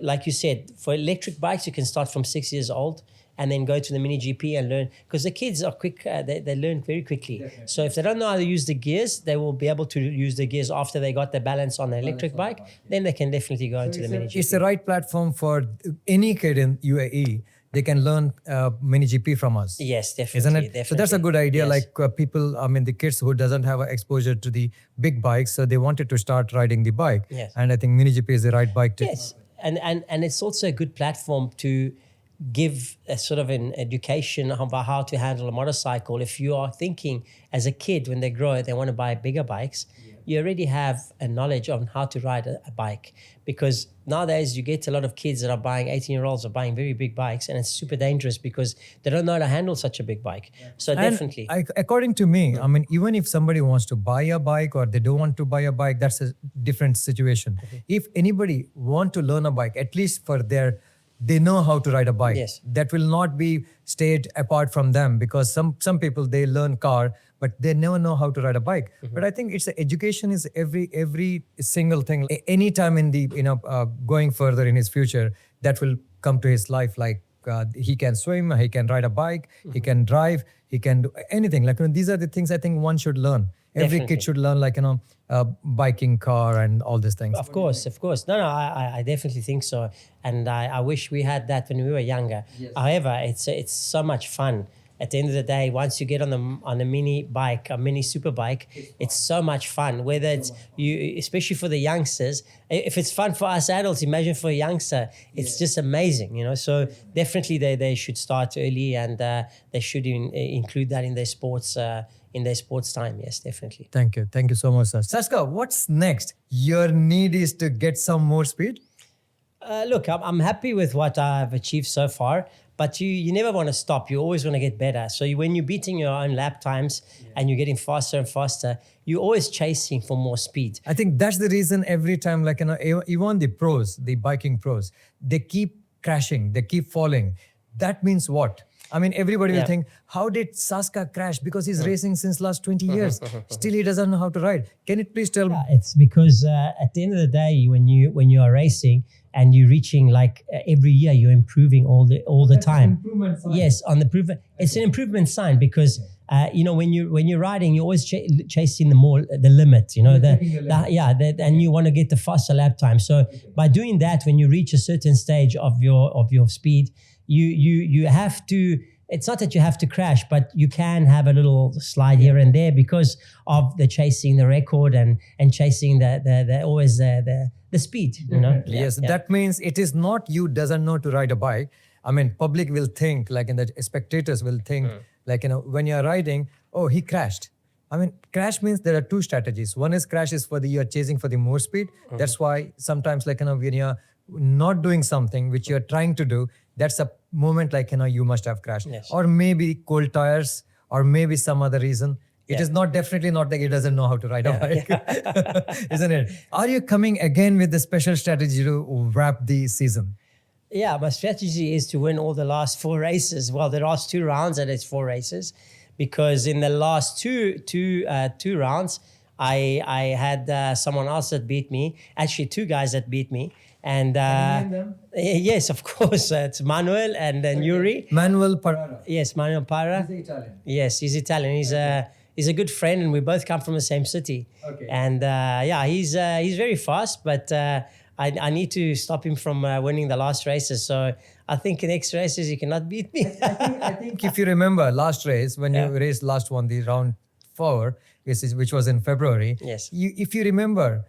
like you said, for electric bikes, you can start from 6 years old and then go to the mini GP and learn, because the kids are quick, they learn very quickly. Definitely. So if they don't know how to use the gears, they will be able to use the gears after they got the balance on the electric bike. Then they can definitely go into the mini GP. It's the right platform for any kid in UAE. They can learn mini GP from us. Yes, definitely. Isn't it? Definitely. So that's a good idea. Yes. Like people, the kids who doesn't have exposure to the big bikes, so they wanted to start riding the bike. Yes. And I think mini GP is the right bike to. Yes, and it's also a good platform to give a sort of an education about how to handle a motorcycle. If you are thinking as a kid, when they grow, they want to buy bigger bikes, you already have a knowledge on how to ride a bike. Because nowadays you get a lot of kids that are buying, 18-year-olds are buying very big bikes, and it's super dangerous because they don't know how to handle such a big bike. So And definitely. according to me, even if somebody wants to buy a bike or they don't want to buy a bike, that's a different situation. If anybody want to learn a bike, at least for they know how to ride a bike. Yes. That will not be stayed apart from them, because some people, they learn car, but they never know how to ride a bike. But I think it's education is every single thing. Anytime in the going further in his future, that will come to his life. Like he can swim, he can ride a bike, he can drive, he can do anything. Like these are the things I think one should learn. Every Definitely. kid should learn, like biking, car, and all these things. Of course. No, I definitely think so. And I wish we had that when we were younger. Yes. However, it's so much fun. At the end of the day, once you get on a mini bike, a mini super bike, it's so much fun. Whether it's you, especially for the youngsters, if it's fun for us adults, imagine for a youngster, it's just amazing, So definitely they should start early, and they should include that in their sports. In their sports time, yes, definitely. Thank you so much, sir. Saska, what's next? Your need is to get some more speed? Look, I'm happy with what I've achieved so far, but you never want to stop. You always want to get better. So when you're beating your own lap times and you're getting faster and faster, you're always chasing for more speed. I think that's the reason every time, even the pros, the biking pros, they keep crashing, they keep falling. That means what? Everybody will think, how did Saska crash? Because he's racing since last 20 years. Still, he doesn't know how to ride. Can you please tell me? It's because at the end of the day, when you are racing and you're reaching, every year, you're improving all the time. Yes, on the improvement. It's an improvement sign, because when you're riding, you're always chasing the limit. And you want to get the faster lap time. So by doing that, when you reach a certain stage of your speed, you have to. It's not that you have to crash, but you can have a little slide here and there because of the chasing the record and chasing the always the speed. Yes, that means it is not you doesn't know to ride a bike. Public will think, the spectators will think, when you're riding, oh, he crashed. Crash means there are two strategies. One is crash is you're chasing for the more speed. That's why sometimes when you're not doing something which you're trying to do, that's a moment you must have crashed. Yes. Or maybe cold tires, or maybe some other reason. It is definitely not that he doesn't know how to ride a bike, isn't it? Are you coming again with the special strategy to wrap the season? Yeah, my strategy is to win all the last 4 races. Well, the last 2 rounds, and it's 4 races, because in the last two rounds, I had someone else that beat me. Actually, 2 guys that beat me. And Can you name them? Yes, of course. It's Manuel and then Yuri. Manuel Parara. Yes, Manuel Parra. He's Italian. Yes, he's Italian. He's a good friend, and we both come from the same city. Okay. And he's very fast, but I need to stop him from winning the last races. So I think in next races he cannot beat me. I think if you remember last race, when you raced last one, the round 4, which was in February. Yes. If you remember,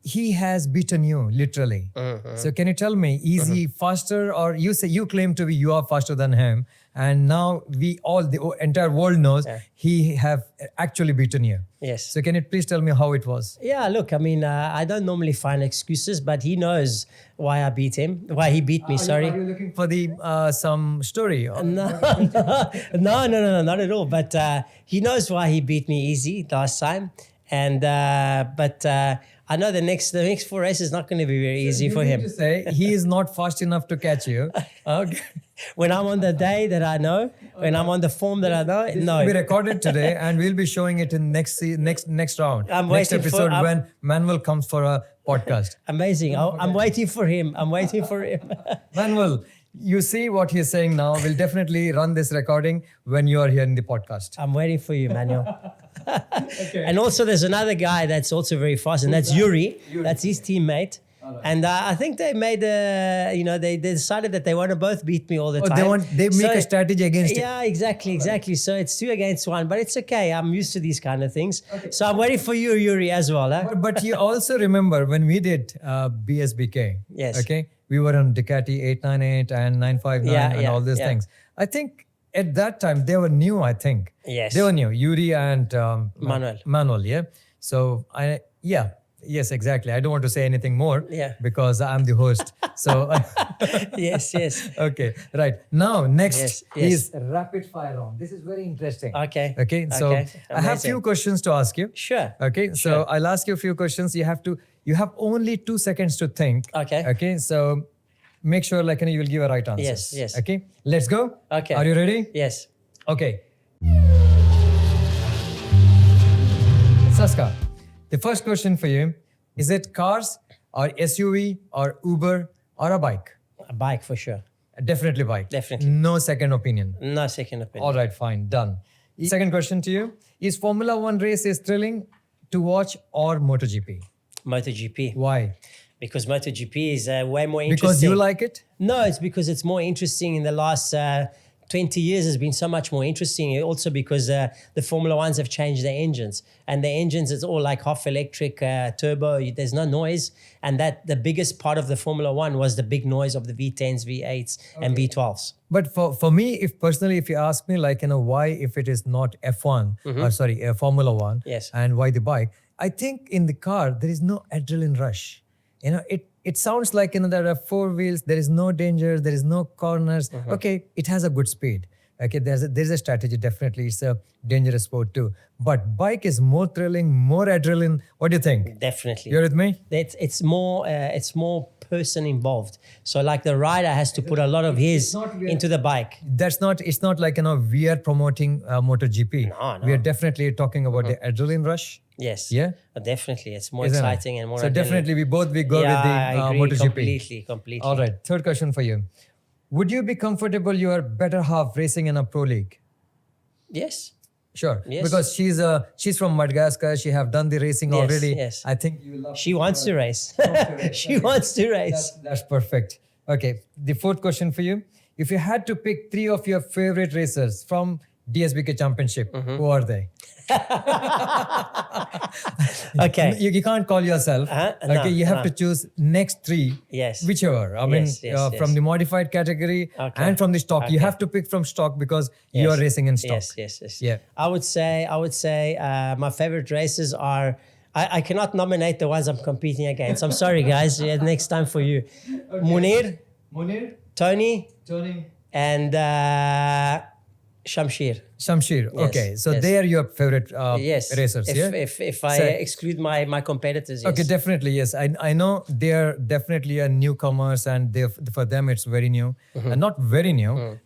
he has beaten you literally. So can you tell me, is he faster, or you claim to be you are faster than him, and now the entire world knows he have actually beaten you. Yes. So can you please tell me how it was? Yeah, look, I mean, I don't normally find excuses, but he knows why I beat him, why he beat me, sorry. Are you looking for the some story? No, not at all. But he knows why he beat me easy last time. And I know the next 4 races is not going to be very easy for him. To say he is not fast enough to catch you. Okay. When I'm on the day that I know, when I'm on the form that I know, no. We recorded today, and we'll be showing it in next round. I'm next waiting episode when Manuel comes for a podcast. Amazing. I'm waiting for him. Manuel, you see what he's saying now. We'll definitely run this recording when you are here in the podcast. I'm waiting for you, Manuel. Okay. And also there's another guy that's also very fast, and that's Yuri. That's his teammate. Right. And I think they made they decided that they want to both beat me all the time. They make a strategy against it. Yeah, exactly. So it's 2 against 1, but it's okay. I'm used to these kind of things. Okay. So I'm waiting for you, Yuri, as well. Huh? But you also remember when we did BSBK. Yes. Okay. We were on Ducati 898 and 959 and all these things. I think at that time they were new. I think. Yes. They were new. Yuri and Manuel. Yeah. So Yes, exactly. I don't want to say anything more because I'm the host. So yes. Okay, right. Now next is rapid fire round. This is very interesting. Okay. So I have few questions to ask you. Sure. Okay. So I'll ask you a few questions. You have only 2 seconds to think. Okay. Okay. So make sure you will give a right answer. Yes. Okay. Let's go. Okay. Are you ready? Yes. Okay. Saska, the first question for you, is it cars or SUV or Uber or a bike? A bike for sure. Definitely bike. Definitely. No second opinion. No second opinion. All right, fine, done. Second question to you, is Formula 1 race is thrilling to watch or MotoGP? MotoGP. Why? Because MotoGP is way more interesting. Because you like it? No, it's because it's more interesting in the last 20 years has been so much more interesting. Also because the Formula 1s have changed their engines. And the engines, it's all like half electric, turbo. There's no noise. And that the biggest part of the Formula 1 was the big noise of the V10s, V8s, and V12s. But for me, if you ask me, why if it is not F1, or Formula 1, yes, and why the bike, I think in the car, there is no adrenaline rush. It sounds like there are 4 wheels, there is no danger, there is no corners. Okay, it has a good speed. Okay, there's a strategy, definitely. It's a dangerous sport too. But bike is more thrilling, more adrenaline. What do you think? Definitely. You're with me? It's more person involved. So like the rider has to put a lot of his into the bike. It's not like we are promoting MotoGP. No. We are definitely talking about the adrenaline rush. Yes. Yeah. Definitely, it's more exciting and more. So definitely, we go with the I agree, MotoGP. Completely. All right. Third question for you: would you be comfortable your better half racing in a pro league? Yes. Sure. Yes. Because she's from Madagascar. She have done the racing already. Yes. I think you love. She wants to race. She wants to race. That's perfect. Okay. The fourth question for you: if you had to pick 3 of your favorite racers from DSBK Championship, who are they? Okay. You can't call yourself. Okay, you have to choose next 3. Yes. Whichever. I mean, from the modified category and from the stock. You have to pick from stock because you are racing in stock. Yes. Yeah. I would say my favorite races are. I cannot nominate the ones I'm competing against. I'm sorry, guys. Next time for you. Okay. Munir, Tony, and Shamshir. Yes, okay. So they are your favorite racers, if I exclude my competitors, yes. Okay, definitely, yes. I know they are definitely a newcomers and for them it's very new. And not very new.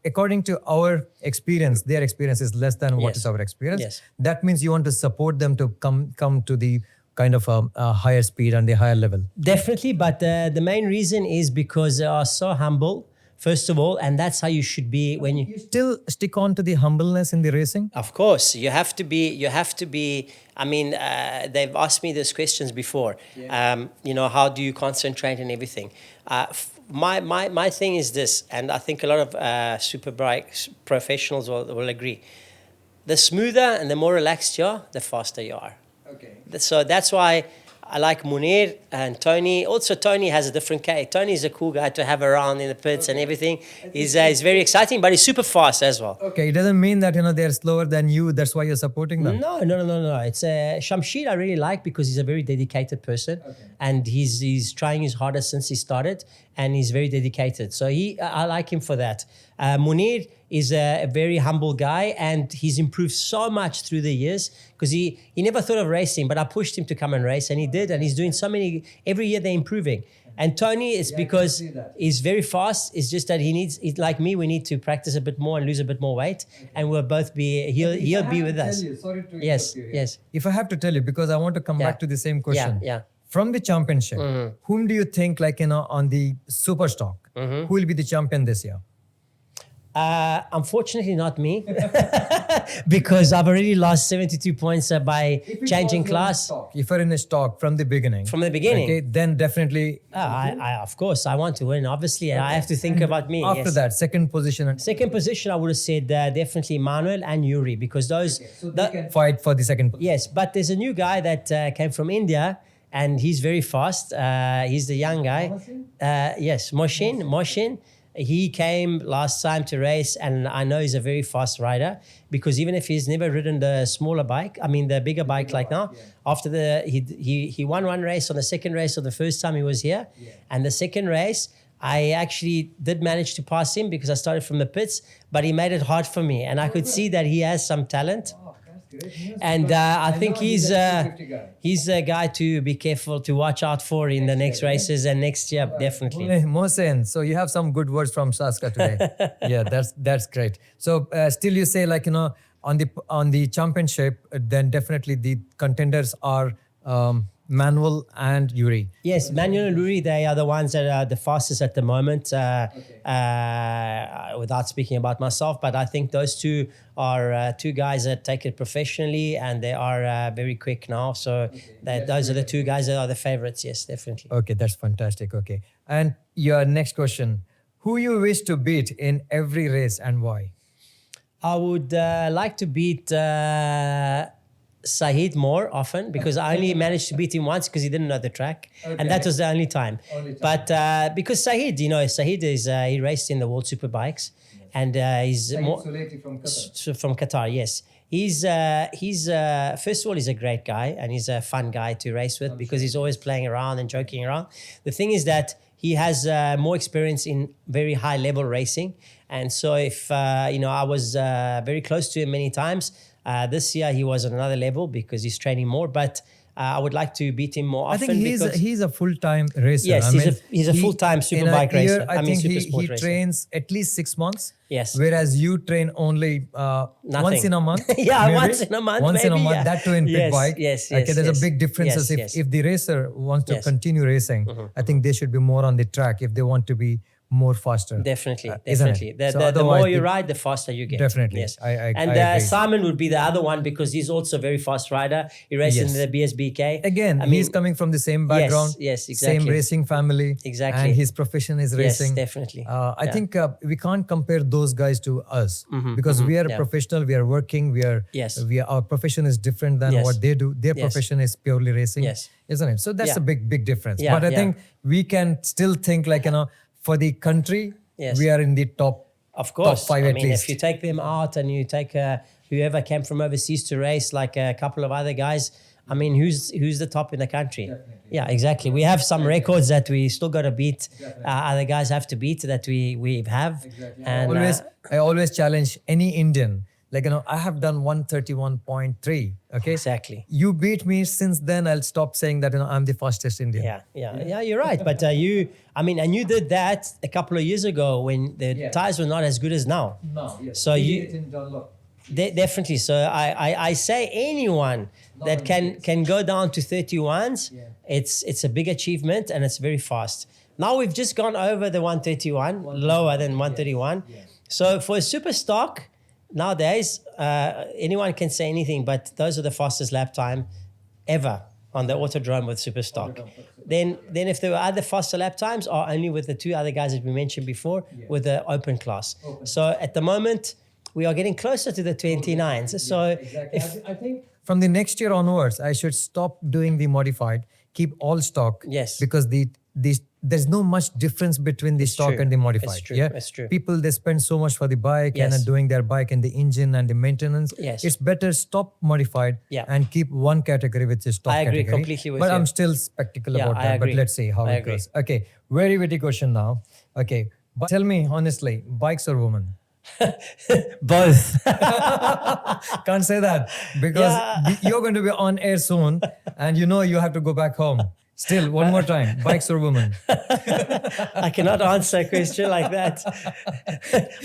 According to our experience, their experience is less than what is our experience. Yes. That means you want to support them to come to the kind of a higher speed and the higher level. Definitely, but the main reason is because they are so humble. First of all, and that's how you should be when you still stick on to the humbleness in the racing. Of course, you have to be. I mean, they've asked me these questions before. Yeah. How do you concentrate and everything? My thing is this, and I think a lot of superbike professionals will agree. The smoother and the more relaxed you are, the faster you are. Okay. So that's why I like Munir and Tony. Also, Tony has a different case. Tony is a cool guy to have around in the pits and everything. He's very exciting, but he's super fast as well. Okay, it doesn't mean that they're slower than you. That's why you're supporting them. No. It's Shamshir I really like because he's a very dedicated person, and he's trying his hardest since he started, and he's very dedicated. So I like him for that. Munir is a very humble guy, and he's improved so much through the years because he never thought of racing, but I pushed him to come and race, and he did, and he's doing so many. Every year they're improving. And Tony is because he's very fast. It's just that he's like me. We need to practice a bit more and lose a bit more weight, and we'll both be. He'll be with us. Sorry to yes. If I have to tell you, because I want to come back to the same question. Yeah. From the championship, whom do you think, on the super stock, who will be the champion this year? Unfortunately, not me, because I've already lost 72 points by changing class. If you're in a stock from the beginning, okay, then definitely. I of course, I want to win. Obviously, I have to think about me. After that, second position, I would have said definitely Manuel and Yuri, because those they can fight for the second position. Yes, but there's a new guy that came from India, and he's very fast. He's the young guy. Yes, Moshin. He came last time to race, and I know he's a very fast rider, because even if he's never ridden the smaller bike, the bigger bike now, after he won one race on the second race of the first time he was here, and the second race, I actually did manage to pass him because I started from the pits, but he made it hard for me, and I could see that he has some talent. And I think he's a guy to be careful, to watch out for in the next races and next year, definitely. Mohsen, so you have some good words from Saska today. Yeah, that's great. So still you say on the championship, then definitely the contenders are Manuel and Yuri. Yes, Manuel and Yuri, they are the ones that are the fastest at the moment, without speaking about myself. But I think those two are two guys that take it professionally, and they are very quick now. So those are the two guys that are the favorites, yes, definitely. Okay, that's fantastic. Okay. And your next question, who you wish to beat in every race and why? I would like to beat Saeed more often, because I only managed to beat him once because he didn't know the track, and that was the only time. But because Saeed is he raced in the World Superbikes, and he's more from Qatar. Yes, he's first of all, he's a great guy, and he's a fun guy to race with, because he's always playing around and joking around. The thing is that he has more experience in very high level racing, and so if I was very close to him many times. This year he was on another level because he's training more, but I would like to beat him more often. I think he's a full-time racer. Yes, he's a full-time superbike racer. I think he trains at least 6 months. Yes. Whereas you train only once in a month. Yeah, maybe. Once in a month. That too in big bike. Yes. Okay, there's a big difference. If the racer wants to continue racing, I think they should be more on the track if they want to be more faster. Definitely. The more you ride, the faster you get. Definitely. Yes. I agree. Simon would be the other one, because he's also a very fast rider. He races in the BSBK. Again, he's coming from the same background. Yes, exactly. Same racing family. Exactly. And his profession is racing. Yes, definitely. I think we can't compare those guys to us, because we are professional. We are working. Our profession is different than what they do. Their profession is purely racing, isn't it? So that's a big difference. But I think we can still think for the country, we are in the top. Of course. Top 5 at least. If you take them out and you take whoever came from overseas to race, like a couple of other guys, who's the top in the country? Definitely. Yeah, exactly. We have some records that we still got to beat. Other guys have to beat that we have. Exactly. And I always challenge any Indian. I have done 131.3. Okay. Exactly. You beat me. Since then, I'll stop saying that I'm the fastest Indian. Yeah. You're right. But and you did that a couple of years ago when the tires were not as good as now. No. Yes. So definitely. So I say anyone that can go down to 31s, it's a big achievement, and it's very fast. Now we've just gone over the 131, lower than 131. So for a super stock. Nowadays, anyone can say anything, but those are the fastest lap time ever on the Autodrome with Superstock. Then if there were other faster lap times, are only with the two other guys that we mentioned before with the open class. So at the moment, we are getting closer to the 29s. So I think from the next year onwards, I should stop doing the modified. keep all stock. Yes. Because there's no much difference between the stock true. and the modified. It's true. Yeah. It's true. People, they spend so much for the bike Yes. and doing their bike and the engine and the maintenance. Yes. It's better stop modified Yeah. and keep one category which is stock I agree category. completely with but you. I'm still skeptical Yeah, about I that. agree. But let's see how I it agree. goes. Okay. Very witty question now. Okay. But tell me honestly, bikes or women? Both. Can't say that because Yeah. you're going to be on air soon and you have to go back home. Still, one more time, bikes or women? I cannot answer a question like that.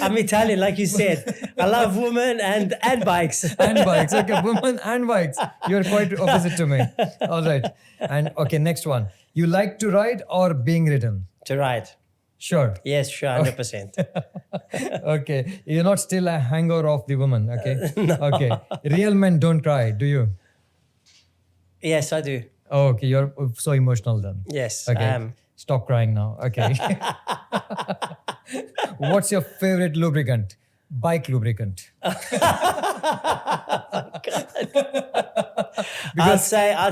I'm Italian, like you said. I love women and bikes. And bikes. Okay, women and bikes. You're quite opposite to me. All right. And okay, next one. You like to ride or being ridden? To ride. Sure. Yes, sure, 100%. Okay. You're not still a hangover of the woman. Okay. No. Okay. Real men don't cry, do you? Yes, I do. Oh, okay. You're so emotional then. Yes, Okay. I am. Stop crying now. Okay. What's your favorite lubricant? Bike lubricant. I'd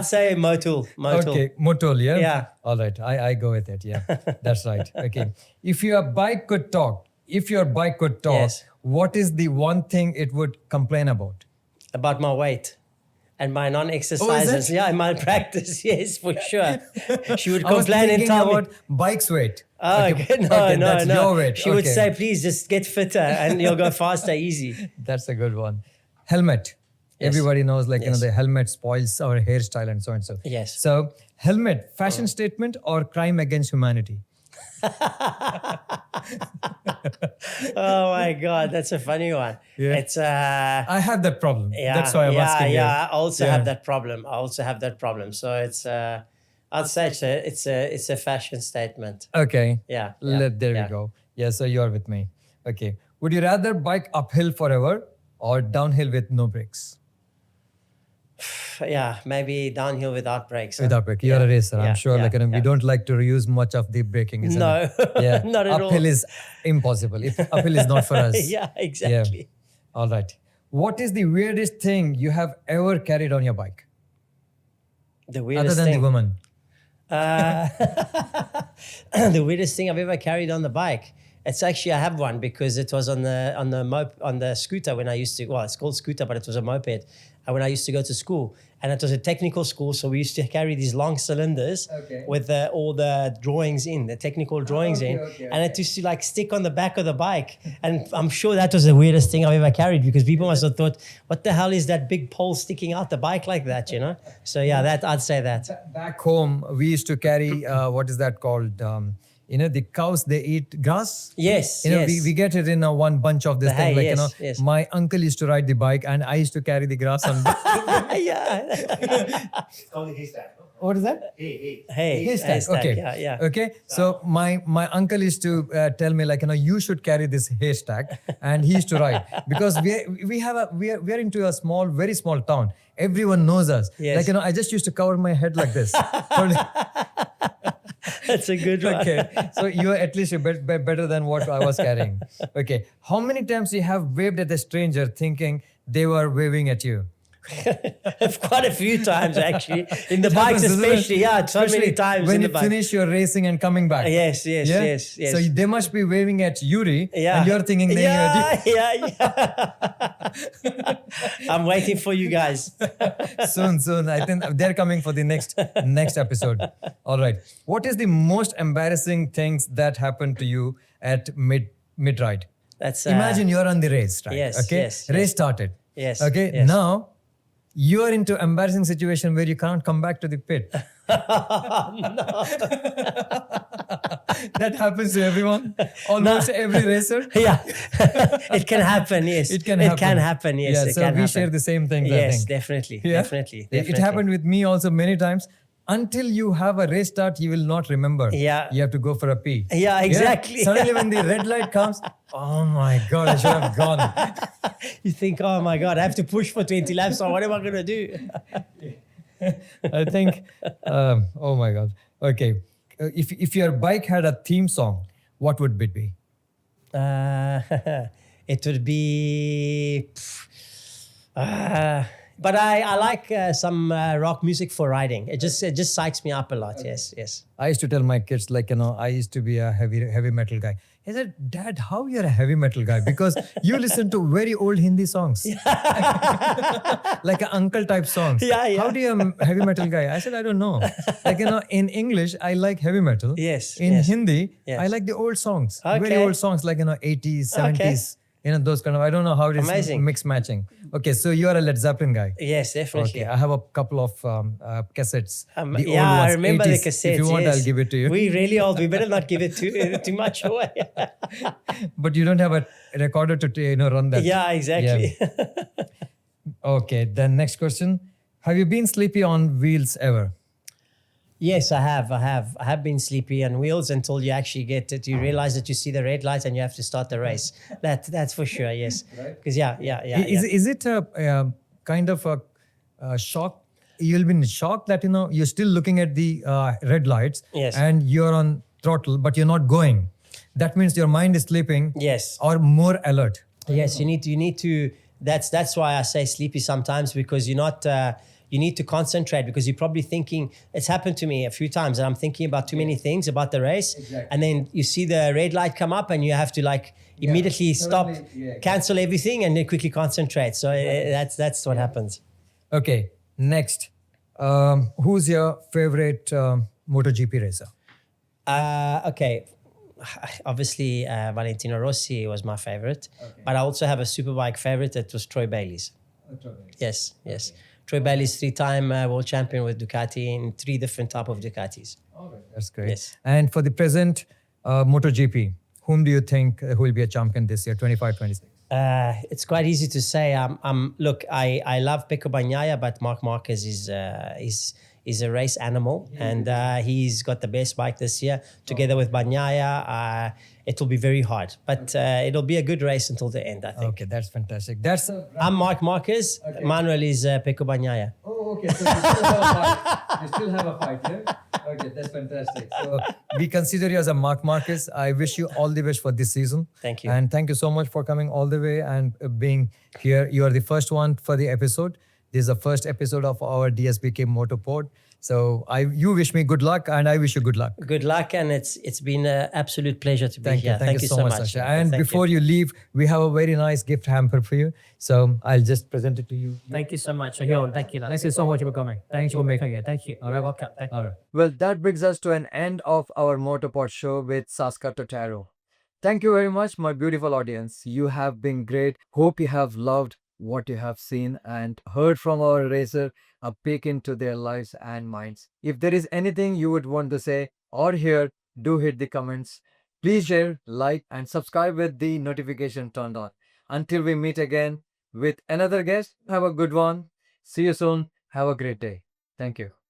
say Motul. Okay, Motul, yeah? Yeah. All right, I go with it, yeah. That's right, okay. If your bike could talk, Yes. what is the one thing it would complain about? About my weight and my non-exercises. it? Yeah, my practice. Yes, for sure. She would I was complain and thinking tell me. about bike's weight. Oh, okay. No, that's your weight. She would Okay. say, please just get fitter and you'll go faster, easy. That's a good one. Helmet. Yes. Everybody knows, like, Yes. the helmet spoils our hairstyle and so and so. Yes. So, helmet, fashion statement or crime against humanity? Oh my God, that's a funny one. Yeah. It's I have that problem. yeah, That's why I'm asking you. I also Yeah. have that problem. So it's I'd say it's a fashion statement. Okay. Yeah. There we go. Yeah, so you're with me. Okay. Would you rather bike uphill forever or downhill with no brakes? Yeah, maybe downhill without brakes. huh? Without brake. You're a racer. I'm Yeah, sure yeah, we yeah. don't like to reuse much of the braking, isn't No, it? Yeah. not at all. Uphill is impossible. If uphill is not for us. Yeah, exactly. All right. What is the weirdest thing you have ever carried on your bike? The Other weirdest than thing. the woman. The weirdest thing I've ever carried on the bike. It's actually, I have one because it was on the scooter when I used to. Well, it's called scooter, but it was a moped. When I used to go to school, and it was a technical school, so we used to carry these long cylinders with all the drawings in, the technical drawings and it used to like stick on the back of the bike. And I'm sure that was the weirdest thing I've ever carried because people must have thought, "What the hell is that big pole sticking out the bike like that?" You know. So yeah, that I'd say that. Back home, we used to carry, what is that called? The cows, they eat grass. Yes. We get it in one bunch of this The thing. hay, Like, yes. my uncle used to ride the bike and I used to carry the grass on. Yeah. It's called a haystack. No? What is that? Hey. Hey. Haystack. Okay. Yeah. Okay. So my uncle used to tell me, like, you should carry this haystack, and he used to ride because we are into a very small town. Everyone knows us. Yes. Like, I just used to cover my head like this. That's a good one. Okay. So you are at least a bit better than what I was carrying. Okay. How many times you have waved at a stranger thinking they were waving at you? Quite a few times actually. In the It bikes happens, doesn't it? especially. Yeah, so many Especially times when in the you bike. finish your racing and coming back. Yes. So they must be waving at Yuri, Yeah. and you're thinking they are at you. Yeah. I'm waiting for you guys. Soon. I think they're coming for the next episode. All right. What is the most embarrassing things that happened to you at mid ride? That's Imagine you're on the race, right? yes, Okay. yes, Race started. Yes. Okay. yes. Now you are into embarrassing situation where you can't come back to the pit. That happens to everyone. Almost every racer. Yeah. It can happen, yes. It can happen. yes. Yeah, it so can we happen. share the same things, I Yes, think. definitely. Yeah? Definitely. It happened with me also many times. Until you have a race start, you will not remember. Yeah. You have to go for a pee. Yeah, exactly. Suddenly when the red light comes, oh my God, I should have gone. You think, oh my God, I have to push for 20 laps, so what am I going to do? I think, oh my God. Okay. If your bike had a theme song, what would it be? It would be But I like some rock music for riding. It just psychs me up a lot. Yes, yes. I used to tell my kids, like, I used to be a heavy metal guy. He said, Dad, how you're a heavy metal guy? Because you listen to very old Hindi songs. Like an uncle type songs. Yeah. How do you a heavy metal guy? I said, I don't know. Like, in English, I like heavy metal. Yes, In yes. Hindi, Yes. I like the old songs. Okay. Very old songs, like, 80s, 70s. Those kind of, I don't know how it is Amazing. mix matching. Okay, so you are a Led Zeppelin guy. Yes, definitely. Okay, I have a couple of cassettes. The old Yeah, I ones, remember 80s. the cassettes. If you want, yes. I'll give it to you. We really old. We better not give it too much away. But you don't have a recorder to run that. Yeah, exactly. Okay, then next question. Have you been sleepy on wheels ever? Yes, I have. I have been sleepy on wheels until you actually get it. You realize that you see the red light and you have to start the race. That's for sure. Yes, because Is it a kind of a shock? You'll be in shock that you're still looking at the red lights. Yes. And you're on throttle, but you're not going. That means your mind is sleeping. Yes. Or more alert. Yes, you need to. That's why I say sleepy sometimes, because you're not. You need to concentrate, because you're probably thinking. It's happened to me a few times, and I'm thinking about too many things about the race, and then you see the red light come up, and you have to immediately stop, cancel everything, and then quickly concentrate. So that's what happens. Okay, next. Who's your favorite MotoGP racer? Okay. Obviously, Valentino Rossi was my favorite, but I also have a superbike favorite. That was Troy Bayliss. Yes. Troy Bayliss, 3-time world champion with Ducati in 3 different type of Ducatis. That's great. Yes. And for the present MotoGP, whom do you think who will be a champion this year, 25, 26? It's quite easy to say. Look, I love Pecco Bagnaia, but Marc Marquez is a race animal, and he's got the best bike this year. Together with Bagnaia, it will be very hard, but it'll be a good race until the end, I think. Okay, that's fantastic. I'm Marc Marquez. Manuel is Pecco Bagnaia. Oh, okay. So you still have a fight. You still have a fight, yeah? Okay, that's fantastic. So we consider you as a Marc Marquez. I wish you all the best for this season. Thank you. And thank you so much for coming all the way and being here. You are the first one for the episode. This is the first episode of our DSBK Motopod. So you wish me good luck, and I wish you good luck. Good luck, and it's been an absolute pleasure to be Thank here. you. Thank you so much, Sasha. And Thank before you leave, we have a very nice gift hamper for you. So I'll just present it to you. Thank you so much. Thank you. Thank you so much for coming. Thank you for making it. Thank you. All right, welcome. Thank you. Well, that brings us to an end of our Motopod show with Saska Totaro. Thank you very much, my beautiful audience. You have been great. Hope you have loved what you have seen and heard from our racer, a peek into their lives and minds. If there is anything you would want to say or hear, do hit the comments. Please share, like, and subscribe with the notification turned on. Until we meet again with another guest, have a good one. See you soon. Have a great day. Thank you.